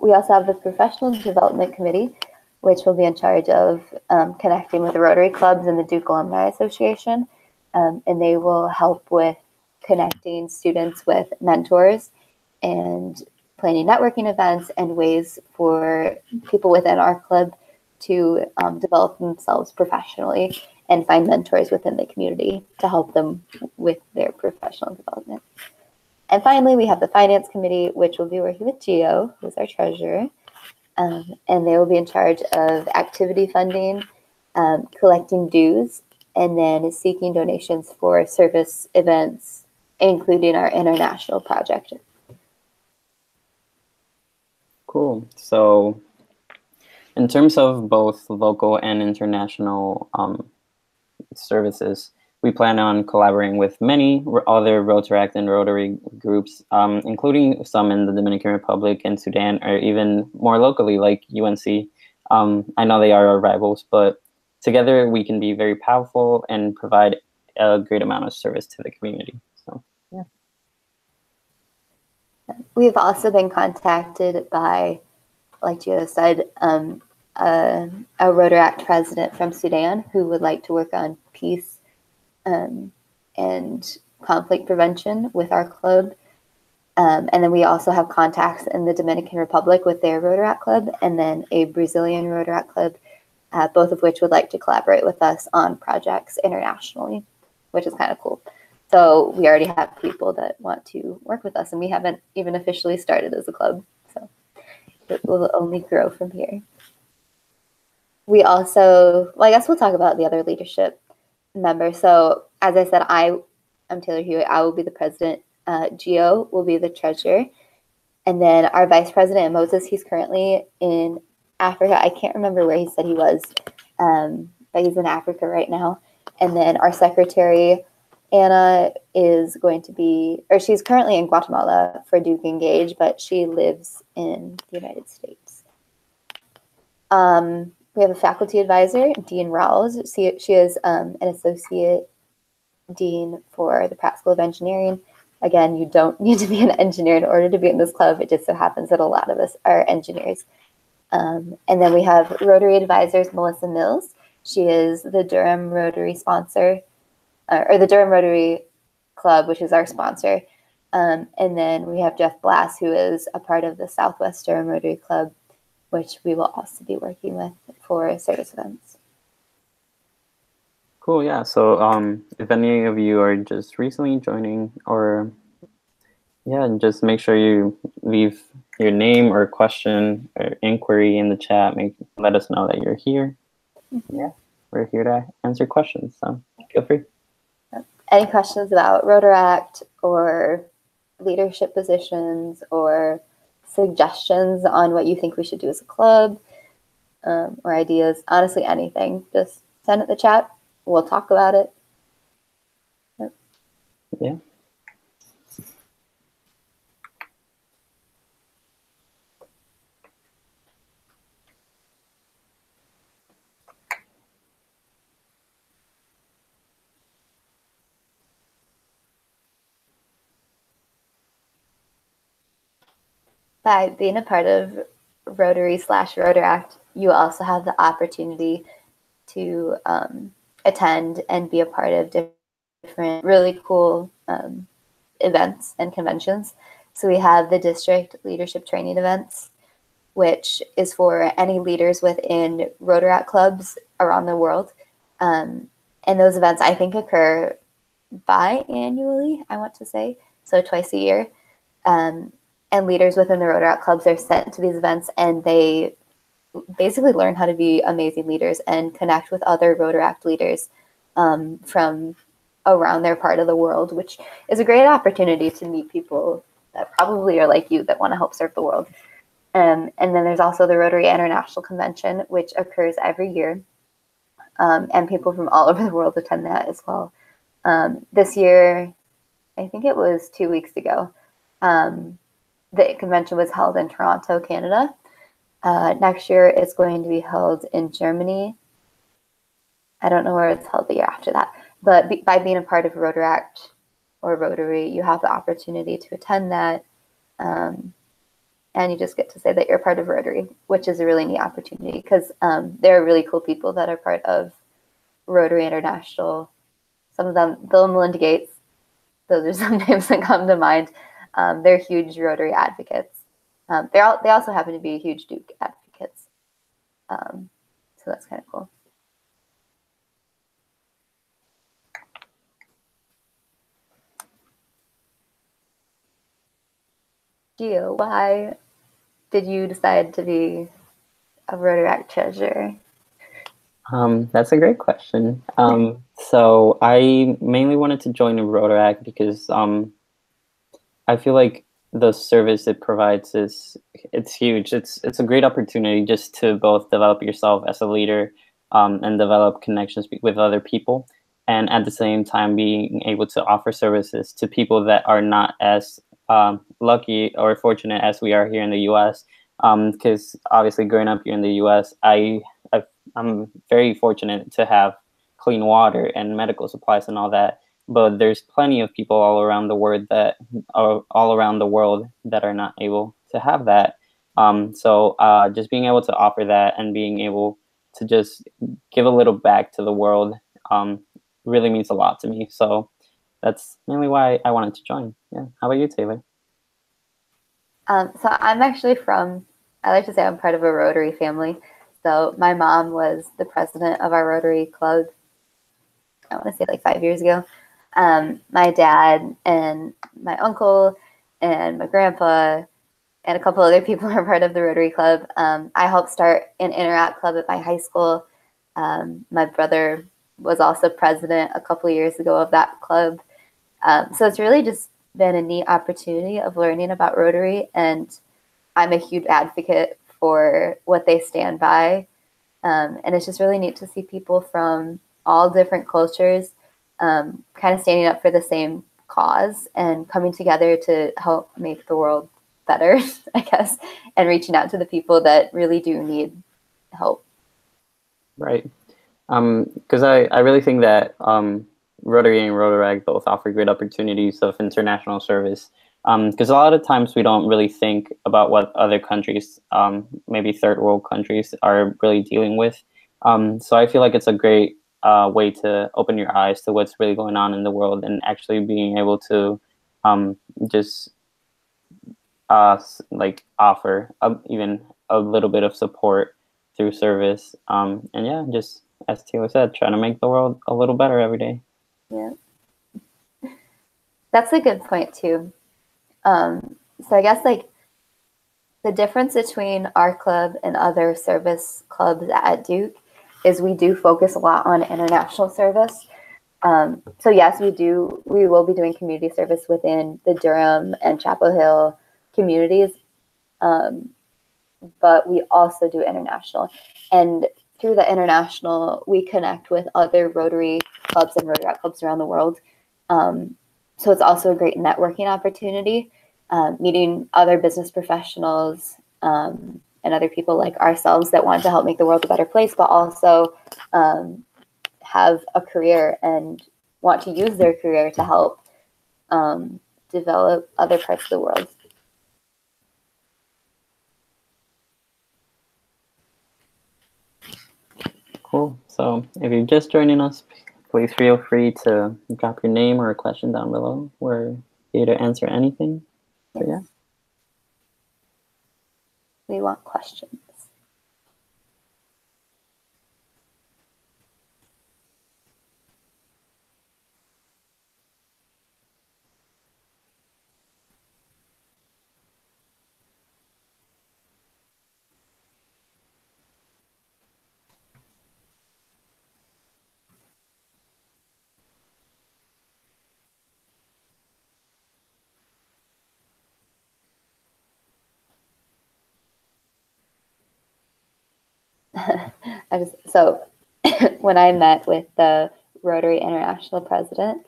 We also have the Professional Development Committee, which will be in charge of connecting with the Rotary clubs and the Duke Alumni Association, and they will help with connecting students with mentors and planning networking events and ways for people within our club to develop themselves professionally and find mentors within the community to help them with their professional development. And finally, we have the Finance Committee, which will be working with Gio, who's our treasurer, and they will be in charge of activity funding, collecting dues, and then seeking donations for service events, including our international project. Cool. So in terms of both local and international services, we plan on collaborating with many other Rotaract and Rotary groups, including some in the Dominican Republic and Sudan, or even more locally, like UNC. I know they are our rivals, but together we can be very powerful and provide a great amount of service to the community. So, yeah. We've also been contacted by, like Gio said, a Rotaract president from Sudan who would like to work on peace and conflict prevention with our club. And then we also have contacts in the Dominican Republic with their Rotaract Club, and then a Brazilian Rotaract Club, both of which would like to collaborate with us on projects internationally, which is kind of cool. So we already have people that want to work with us, and we haven't even officially started as a club. So it will only grow from here. We also, well, I guess we'll talk about the other leadership members. So as I said, I'm Taylor Hewitt. I will be the president. Gio will be the treasurer. And then our vice president, Moses, he's currently in Africa. I can't remember where he said he was, but he's in Africa right now. And then our secretary, Anna, is going to be, or she's currently in Guatemala for Duke Engage, but she lives in the United States. We have a faculty advisor, Dean Rawls. She is an associate dean for the Pratt School of Engineering. Again, you don't need to be an engineer in order to be in this club. It just so happens that a lot of us are engineers. And then we have Rotary Advisors Melissa Mills. She is the Durham Rotary sponsor, or the Durham Rotary Club, which is our sponsor. And then we have Jeff Blass, who is a part of the Southwest Durham Rotary Club, which we will also be working with for service events. Cool, yeah. So if any of you are just recently joining, or yeah, just make sure you leave your name or question or inquiry in the chat. Let us know that you're here. Yeah, we're here to answer questions, so feel free. Any questions about Rotaract or leadership positions or suggestions on what you think we should do as a club, or ideas, honestly, anything, just send it in the chat. We'll talk about it. Yep. Yeah. By being a part of Rotary/Rotaract, you also have the opportunity to attend and be a part of different really cool events and conventions. So we have the district leadership training events, which is for any leaders within Rotaract clubs around the world. And those events, I think, occur biannually, I want to say, so twice a year. And leaders within the Rotaract clubs are sent to these events, and they basically learn how to be amazing leaders and connect with other Rotaract leaders from around their part of the world, which is a great opportunity to meet people that probably are like you that want to help serve the world. And then there's also the Rotary International Convention, which occurs every year. And people from all over the world attend that as well. This year, I think it was 2 weeks ago, the convention was held in Toronto, Canada. Next year, it's going to be held in Germany. I don't know where it's held the year after that. But by being a part of Rotaract or Rotary, you have the opportunity to attend that. And you just get to say that you're part of Rotary, which is a really neat opportunity because there are really cool people that are part of Rotary International. Some of them, Bill and Melinda Gates, those are some names that come to mind. They're huge Rotary advocates. They also happen to be huge Duke advocates. So that's kind of cool. Gio, why did you decide to be a Rotaract treasurer? That's a great question. So I mainly wanted to join a Rotaract because I feel like the service it provides it's huge. It's a great opportunity just to both develop yourself as a leader and develop connections with other people, and at the same time being able to offer services to people that are not as lucky or fortunate as we are here in the U.S. Because obviously growing up here in the U.S., I'm very fortunate to have clean water and medical supplies and all that. But there's plenty of people all around the world that are not able to have that. So just being able to offer that and being able to just give a little back to the world really means a lot to me. So that's mainly why I wanted to join. Yeah. How about you, Taylor? So I'm actually I like to say I'm part of a Rotary family. So my mom was the president of our Rotary Club, I want to say like 5 years ago. My dad and my uncle and my grandpa and a couple other people are part of the Rotary Club. I helped start an Interact Club at my high school. My brother was also president a couple of years ago of that club. So it's really just been a neat opportunity of learning about Rotary, and I'm a huge advocate for what they stand by. And it's just really neat to see people from all different cultures kind of standing up for the same cause and coming together to help make the world better, I guess, and reaching out to the people that really do need help. Right. Because I really think that Rotary and Rotaract both offer great opportunities of international service. Because a lot of times we don't really think about what other countries, maybe third world countries, are really dealing with. So I feel like it's a great way to open your eyes to what's really going on in the world, and actually being able to just like offer even a little bit of support through service. And yeah, just as Taylor said, trying to make the world a little better every day. Yeah, that's a good point too. So I guess like the difference between our club and other service clubs at Duke is we do focus a lot on international service. So yes, we will be doing community service within the Durham and Chapel Hill communities, but we also do international. And through the international, we connect with other Rotary clubs and Rotaract clubs around the world. So it's also a great networking opportunity, meeting other business professionals and other people like ourselves that want to help make the world a better place, but also have a career and want to use their career to help develop other parts of the world. Cool. So if you're just joining us, please feel free to drop your name or a question down below. We're here to answer anything. So yeah. We want questions. So when I met with the Rotary International president,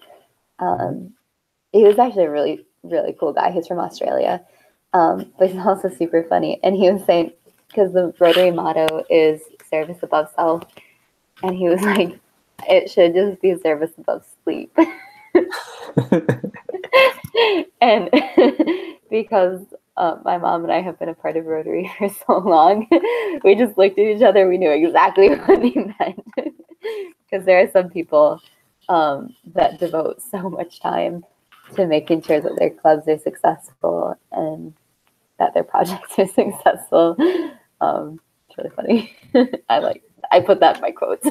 he was actually a really, really cool guy. He's from Australia, but he's also super funny. And he was saying, because the Rotary motto is service above self, and he was like, it should just be service above sleep. And because my mom and I have been a part of Rotary for so long, we just looked at each other. We knew exactly what he meant. Because there are some people that devote so much time to making sure that their clubs are successful and that their projects are successful. It's really funny. I put that in my quotes.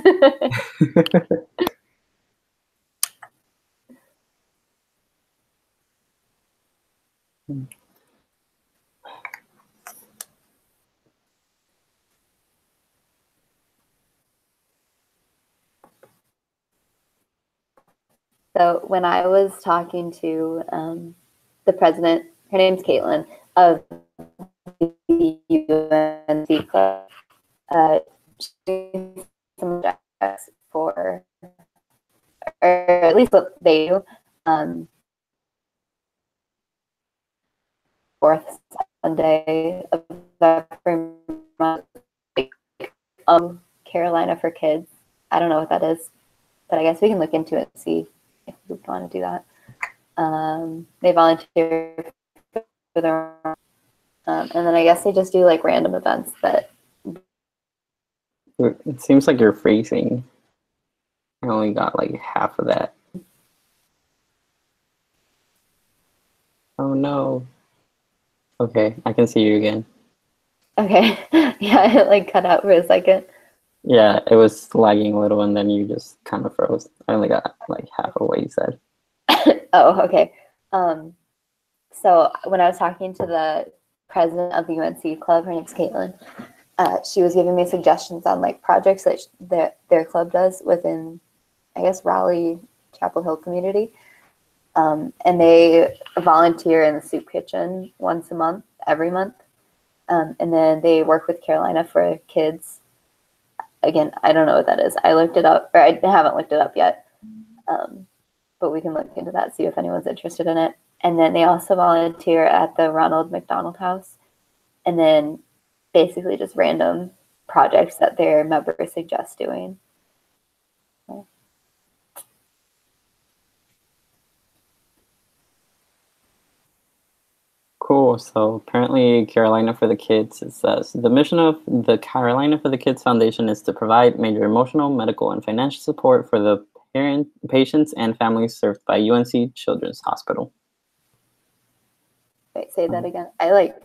So when I was talking to the president, her name's Caitlin, of the UNC Club, some projects for, or at least what they do, fourth Sunday of every month, Carolina for Kids. I don't know what that is, but I guess we can look into it and see if we want to do that. They volunteer for their, and then I guess they just do like random events that. It seems like you're freezing. I only got like half of that. Oh no. Okay, I can see you again. Okay, yeah, it like cut out for a second. Yeah, it was lagging a little and then you just kind of froze. I only got like half of what you said. Oh, okay. So when I was talking to the president of the UNC club, her name's Caitlin, she was giving me suggestions on like projects that their club does within, I guess, Raleigh, Chapel Hill community. And they volunteer in the soup kitchen once a month, every month. And then they work with Carolina for Kids. Again, I don't know what that is. I looked it up, or I haven't looked it up yet. But we can look into that, see if anyone's interested in it. And then they also volunteer at the Ronald McDonald House. And then basically just random projects that their members suggest doing. Cool. So apparently, Carolina for the Kids, it says the mission of the Carolina for the Kids Foundation is to provide major emotional, medical, and financial support for the patients and families served by UNC Children's Hospital. Wait, say that again. I like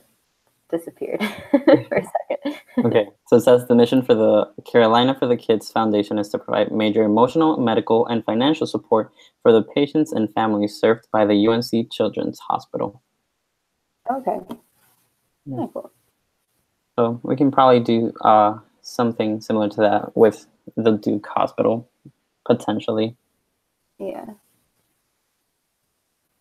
disappeared for a second. Okay, so it says the mission for the Carolina for the Kids Foundation is to provide major emotional, medical, and financial support for the patients and families served by the UNC Children's Hospital. Okay. Yeah. Oh, cool. So we can probably do something similar to that with the Duke Hospital, potentially. Yeah.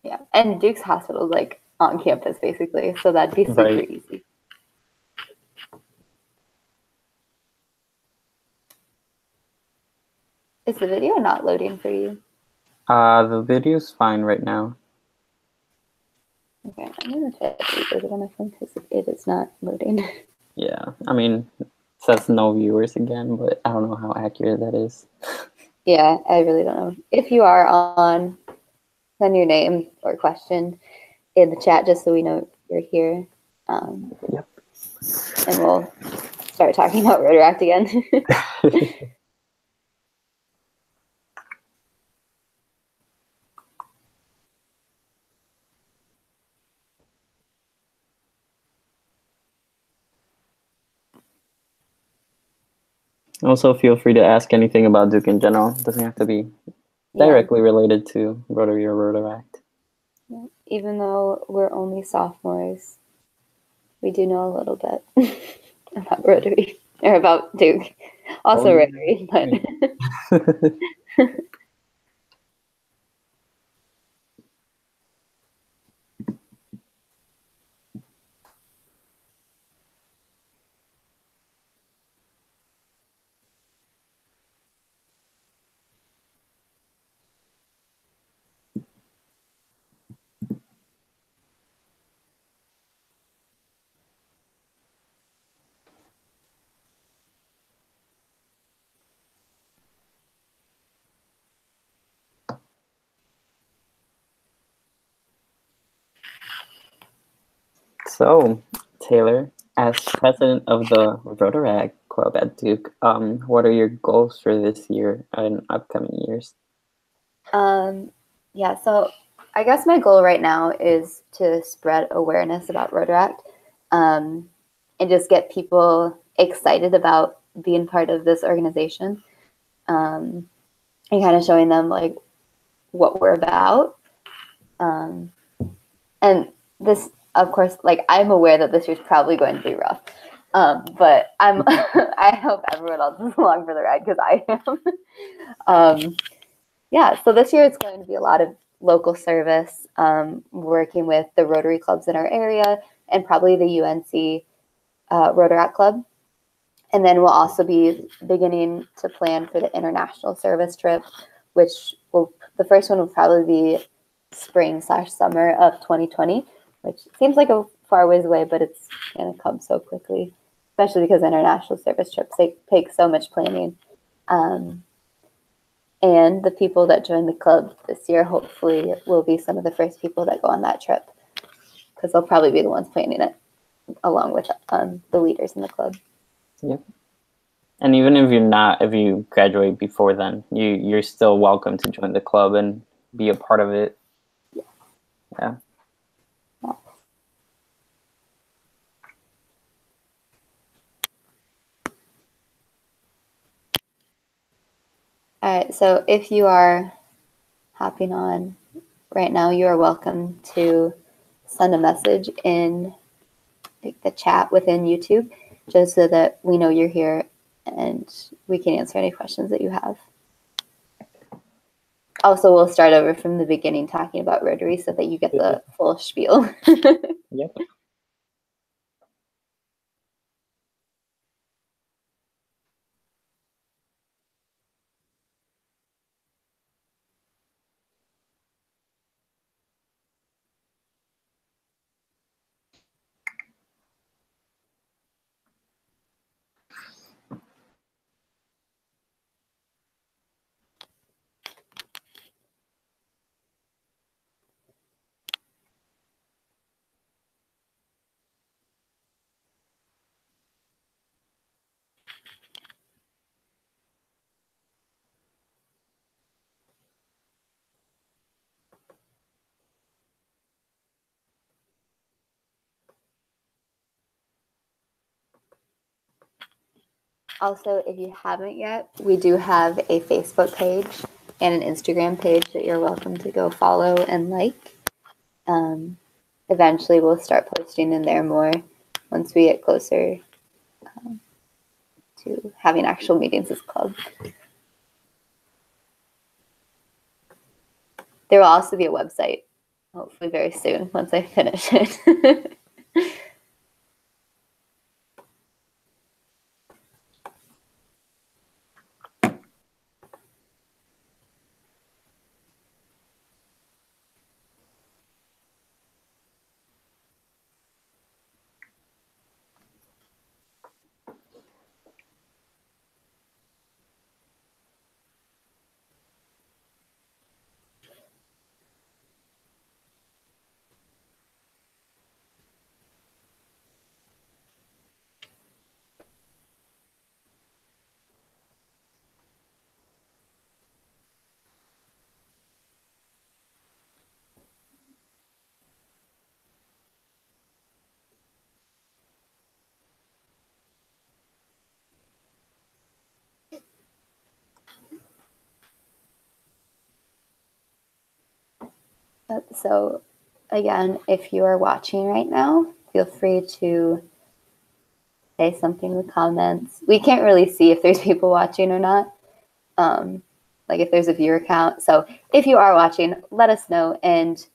Yeah. And Duke's Hospital is like on campus basically, so that'd be super Right. easy. Is the video not loading for you? The video's fine right now. Okay, I'm gonna try to reload it on my phone because it is not loading. Yeah, I mean, it says no viewers again, but I don't know how accurate that is. Yeah, I really don't know. If you are on, send your name or question in the chat just so we know you're here. Yep. And we'll start talking about Rotaract again. Also, feel free to ask anything about Duke in general. It doesn't have to be directly related to Rotary or Rotaract. Yeah. Even though we're only sophomores, we do know a little bit about Rotary or about Duke. Also Rotary, but So, Taylor, as president of the Rotaract Club at Duke, what are your goals for this year and upcoming years? yeah, so I guess my goal right now is to spread awareness about Rotaract and just get people excited about being part of this organization and kind of showing them like what we're about. And this, of course, like I'm aware that this year's probably going to be rough. But I'm I hope everyone else is along for the ride because I am. Yeah, so this year it's going to be a lot of local service, working with the Rotary clubs in our area and probably the UNC Rotaract Club. And then we'll also be beginning to plan for the international service trip, which the first one will probably be spring/summer of 2020, which seems like a far ways away, but it's going to come so quickly, especially because international service trips take so much planning. And the people that join the club this year hopefully will be some of the first people that go on that trip because they'll probably be the ones planning it along with the leaders in the club. Yep. And even if you graduate before then, you're still welcome to join the club and be a part of it. Yeah. All right, so if you are hopping on right now, you are welcome to send a message in the chat within YouTube just so that we know you're here and we can answer any questions that you have. Also, we'll start over from the beginning talking about Rotary so that you get the full spiel. Yep. Also, if you haven't yet, we do have a Facebook page and an Instagram page that you're welcome to go follow and like. Eventually, we'll start posting in there more once we get closer to having actual meetings as a club. There will also be a website, hopefully very soon, once I finish it. So again, if you are watching right now, feel free to say something in the comments. We can't really see if there's people watching or not, like if there's a viewer count. So if you are watching, let us know, and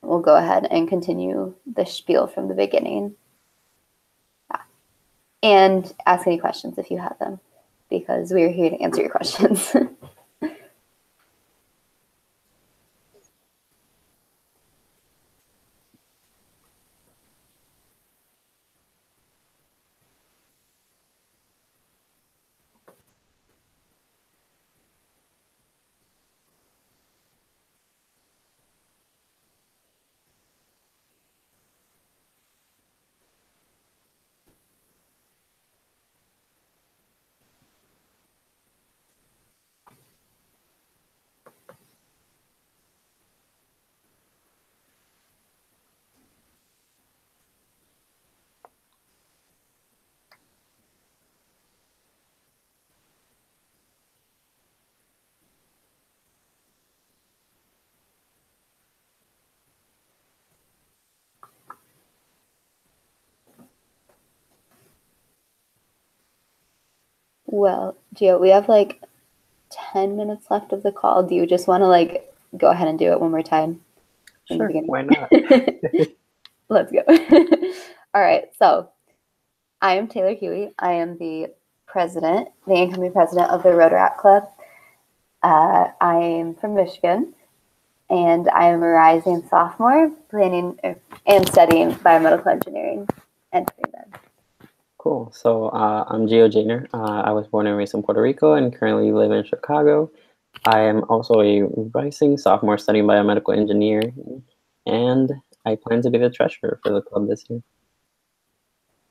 we'll go ahead and continue the spiel from the beginning. Yeah. And ask any questions if you have them, because we're here to answer your questions. Well, Gio, we have like 10 minutes left of the call. Do you just want to like go ahead and do it one more time? Sure, why not? Let's go. All right, so I am Taylor Huey. I am the incoming president of the Rotaract Club. I am from Michigan, and I am a rising sophomore planning and studying biomedical engineering and then. Cool. So I'm Gio Janer. I was born and raised in Puerto Rico and currently live in Chicago. I am also a rising sophomore studying biomedical engineering, and I plan to be the treasurer for the club this year.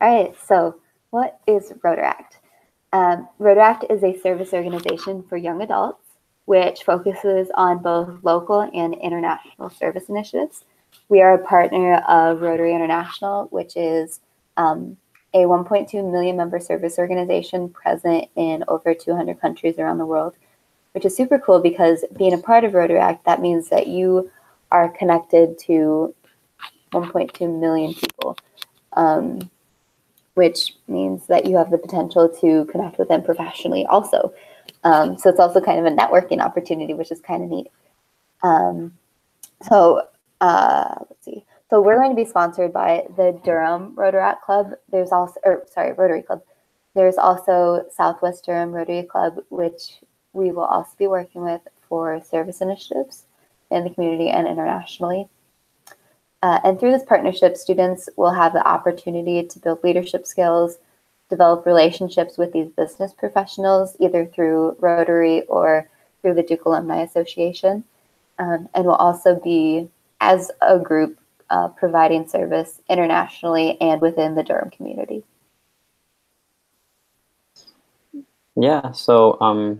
All right, so what is Rotaract? Rotaract is a service organization for young adults, which focuses on both local and international service initiatives. We are a partner of Rotary International, which is a 1.2 million member service organization present in over 200 countries around the world, which is super cool because being a part of Rotaract, that means that you are connected to 1.2 million people, which means that you have the potential to connect with them professionally also. So it's also kind of a networking opportunity, which is kind of neat. Let's see. So we're going to be sponsored by the Durham Rotaract Club. There's also, Rotary Club. There's also Southwest Durham Rotary Club, which we will also be working with for service initiatives in the community and internationally. And through this partnership, students will have the opportunity to build leadership skills, develop relationships with these business professionals, either through Rotary or through the Duke Alumni Association, and will also be, as a group, providing service internationally and within the Durham community. Yeah, so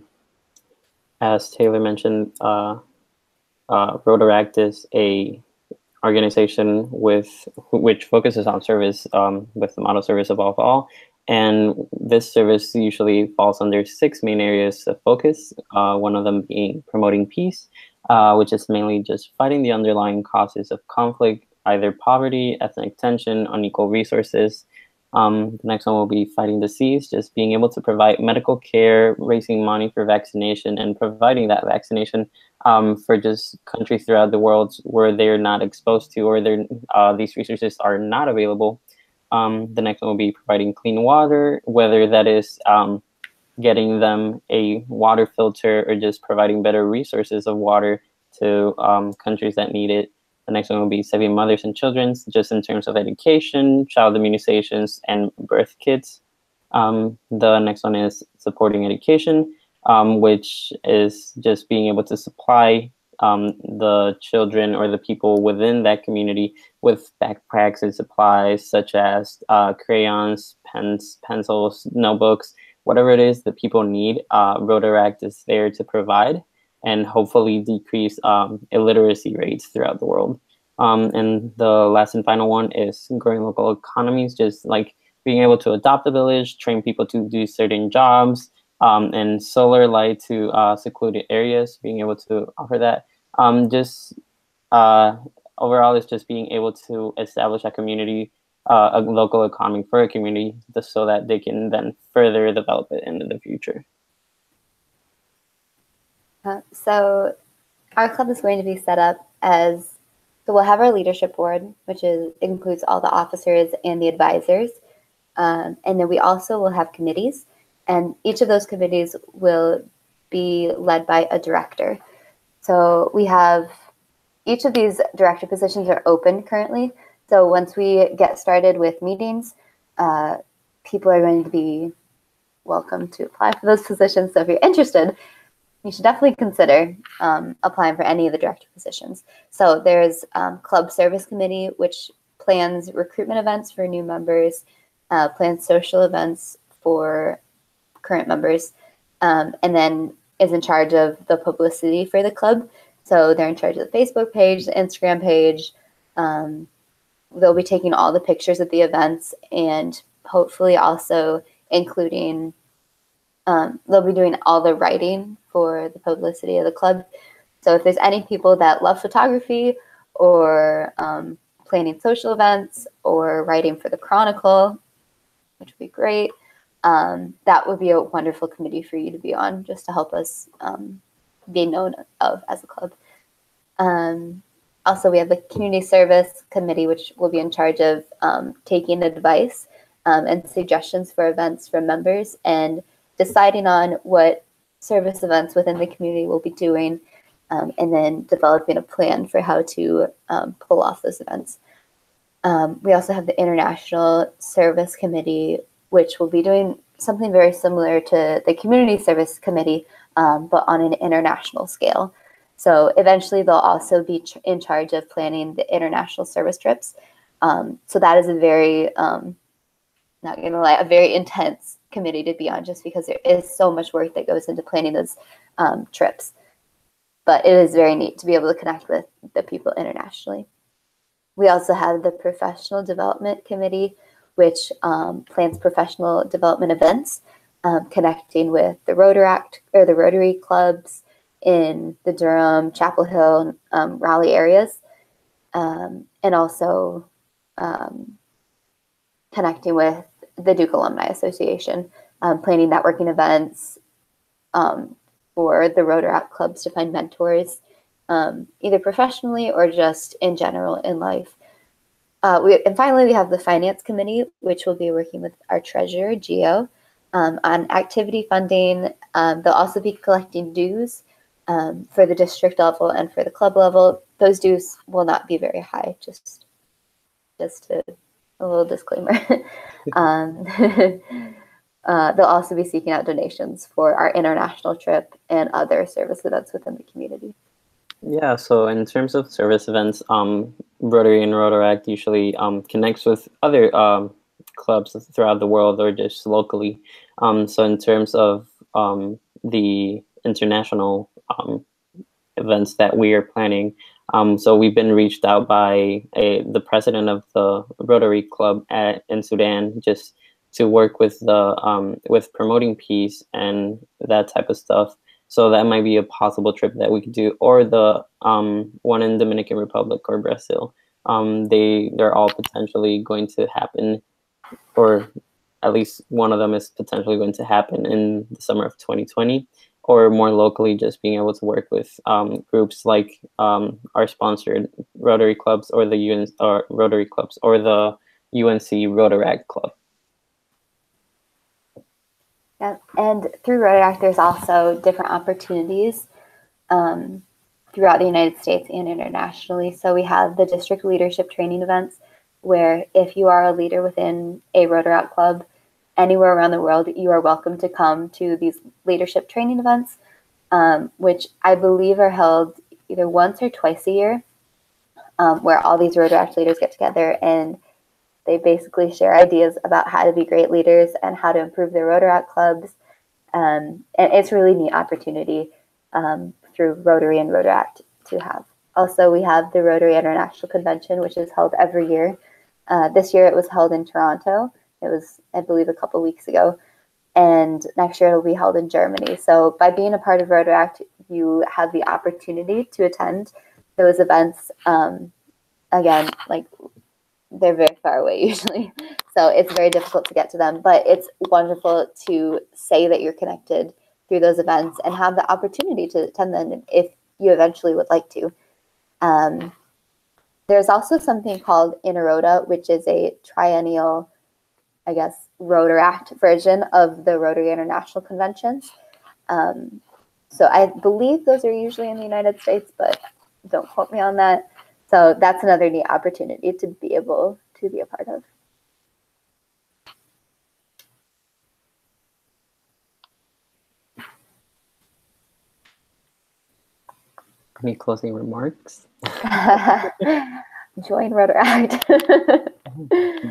as Taylor mentioned, Rotaract is a organization which focuses on service with the model service above all. And this service usually falls under 6 main areas of focus, one of them being promoting peace, which is mainly just fighting the underlying causes of conflict, either poverty, ethnic tension, unequal resources. The next one will be fighting disease, just being able to provide medical care, raising money for vaccination, and providing that vaccination for just countries throughout the world where they're not exposed to, or these resources are not available. The next one will be providing clean water, whether that is getting them a water filter or just providing better resources of water to countries that need it. The next one will be saving mothers and children, just in terms of education, child immunizations, and birth kits. The next one is supporting education, which is just being able to supply the children or the people within that community with backpacks and supplies such as crayons, pens, pencils, notebooks, whatever it is that people need. Rotaract is there to provide and hopefully decrease illiteracy rates throughout the world. And the last and final one is growing local economies, just like being able to adopt a village, train people to do certain jobs, and solar light to secluded areas, being able to offer that. Just overall, it's just being able to establish a community, a local economy for a community, just so that they can then further develop it into the future. So our club is going to be set up as, so we'll have our leadership board, which includes all the officers and the advisors. And then we also will have committees, and each of those committees will be led by a director. So we have, each of these director positions are open currently. So once we get started with meetings, people are going to be welcome to apply for those positions. So if you're interested, you should definitely consider applying for any of the director positions. So there's Club Service Committee, which plans recruitment events for new members, plans social events for current members, and then is in charge of the publicity for the club. So they're in charge of the Facebook page, the Instagram page. They'll be taking all the pictures of the events and hopefully also including, they'll be doing all the writing for the publicity of the club. So if there's any people that love photography or planning social events or writing for the Chronicle, which would be great, that would be a wonderful committee for you to be on, just to help us be known of as a club. Also, we have the Community Service Committee, which will be in charge of taking advice and suggestions for events from members and deciding on what service events within the community will be doing, and then developing a plan for how to pull off those events. We also have the International Service Committee, which will be doing something very similar to the Community Service Committee, but on an international scale. So eventually they'll also be in charge of planning the international service trips. So that is a very, not gonna lie, a very intense committee to be on, just because there is so much work that goes into planning those trips. But it is very neat to be able to connect with the people internationally. We also have the Professional Development Committee, which plans professional development events, connecting with the Rotaract or the Rotary clubs in the Durham, Chapel Hill, Raleigh areas, and also connecting with the Duke Alumni Association, planning networking events for the Rotaract clubs to find mentors, either professionally or just in general in life. And finally, we have the Finance Committee, which will be working with our treasurer, Gio, on activity funding. They'll also be collecting dues for the district level and for the club level. Those dues will not be very high, just a little disclaimer. They'll also be seeking out donations for our international trip and other service events within the community. Yeah, so in terms of service events, Rotary and Rotaract usually connects with other clubs throughout the world or just locally. So in terms of the international events that we are planning, so we've been reached out by the president of the Rotary Club in Sudan, just to work with the with promoting peace and that type of stuff. So that might be a possible trip that we could do, or the one in Dominican Republic or Brazil. They're all potentially going to happen, or at least one of them is potentially going to happen in the summer of 2020, or more locally, just being able to work with groups like our sponsored Rotary clubs, or the UN or Rotary clubs, or the UNC Rotaract Club. Yeah, and through Rotaract, there's also different opportunities throughout the United States and internationally. So we have the district leadership training events, where if you are a leader within a Rotaract club anywhere around the world, you are welcome to come to these leadership training events, which I believe are held either once or twice a year, where all these Rotaract leaders get together and they basically share ideas about how to be great leaders and how to improve their Rotaract clubs. And it's a really neat opportunity through Rotary and Rotaract to have. Also, we have the Rotary International Convention, which is held every year. This year it was held in Toronto. It was, I believe, a couple weeks ago. And next year it'll be held in Germany. So by being a part of Rotaract, you have the opportunity to attend those events. Again, like, they're very far away usually, so it's very difficult to get to them, but it's wonderful to say that you're connected through those events and have the opportunity to attend them if you eventually would like to. There's also something called Interrota, which is a triennial, I guess, Rotaract version of the Rotary International Conventions. So I believe those are usually in the United States, but don't quote me on that. So that's another neat opportunity to be able to be a part of. Any closing remarks? Join Rotaract.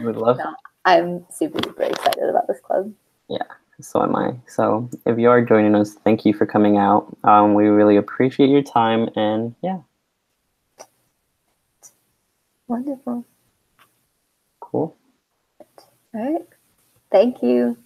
Would love. No, I'm super, super excited about this club. Yeah, so am I. So if you are joining us, thank you for coming out. We really appreciate your time, and yeah. Wonderful. Cool. All right. Thank you.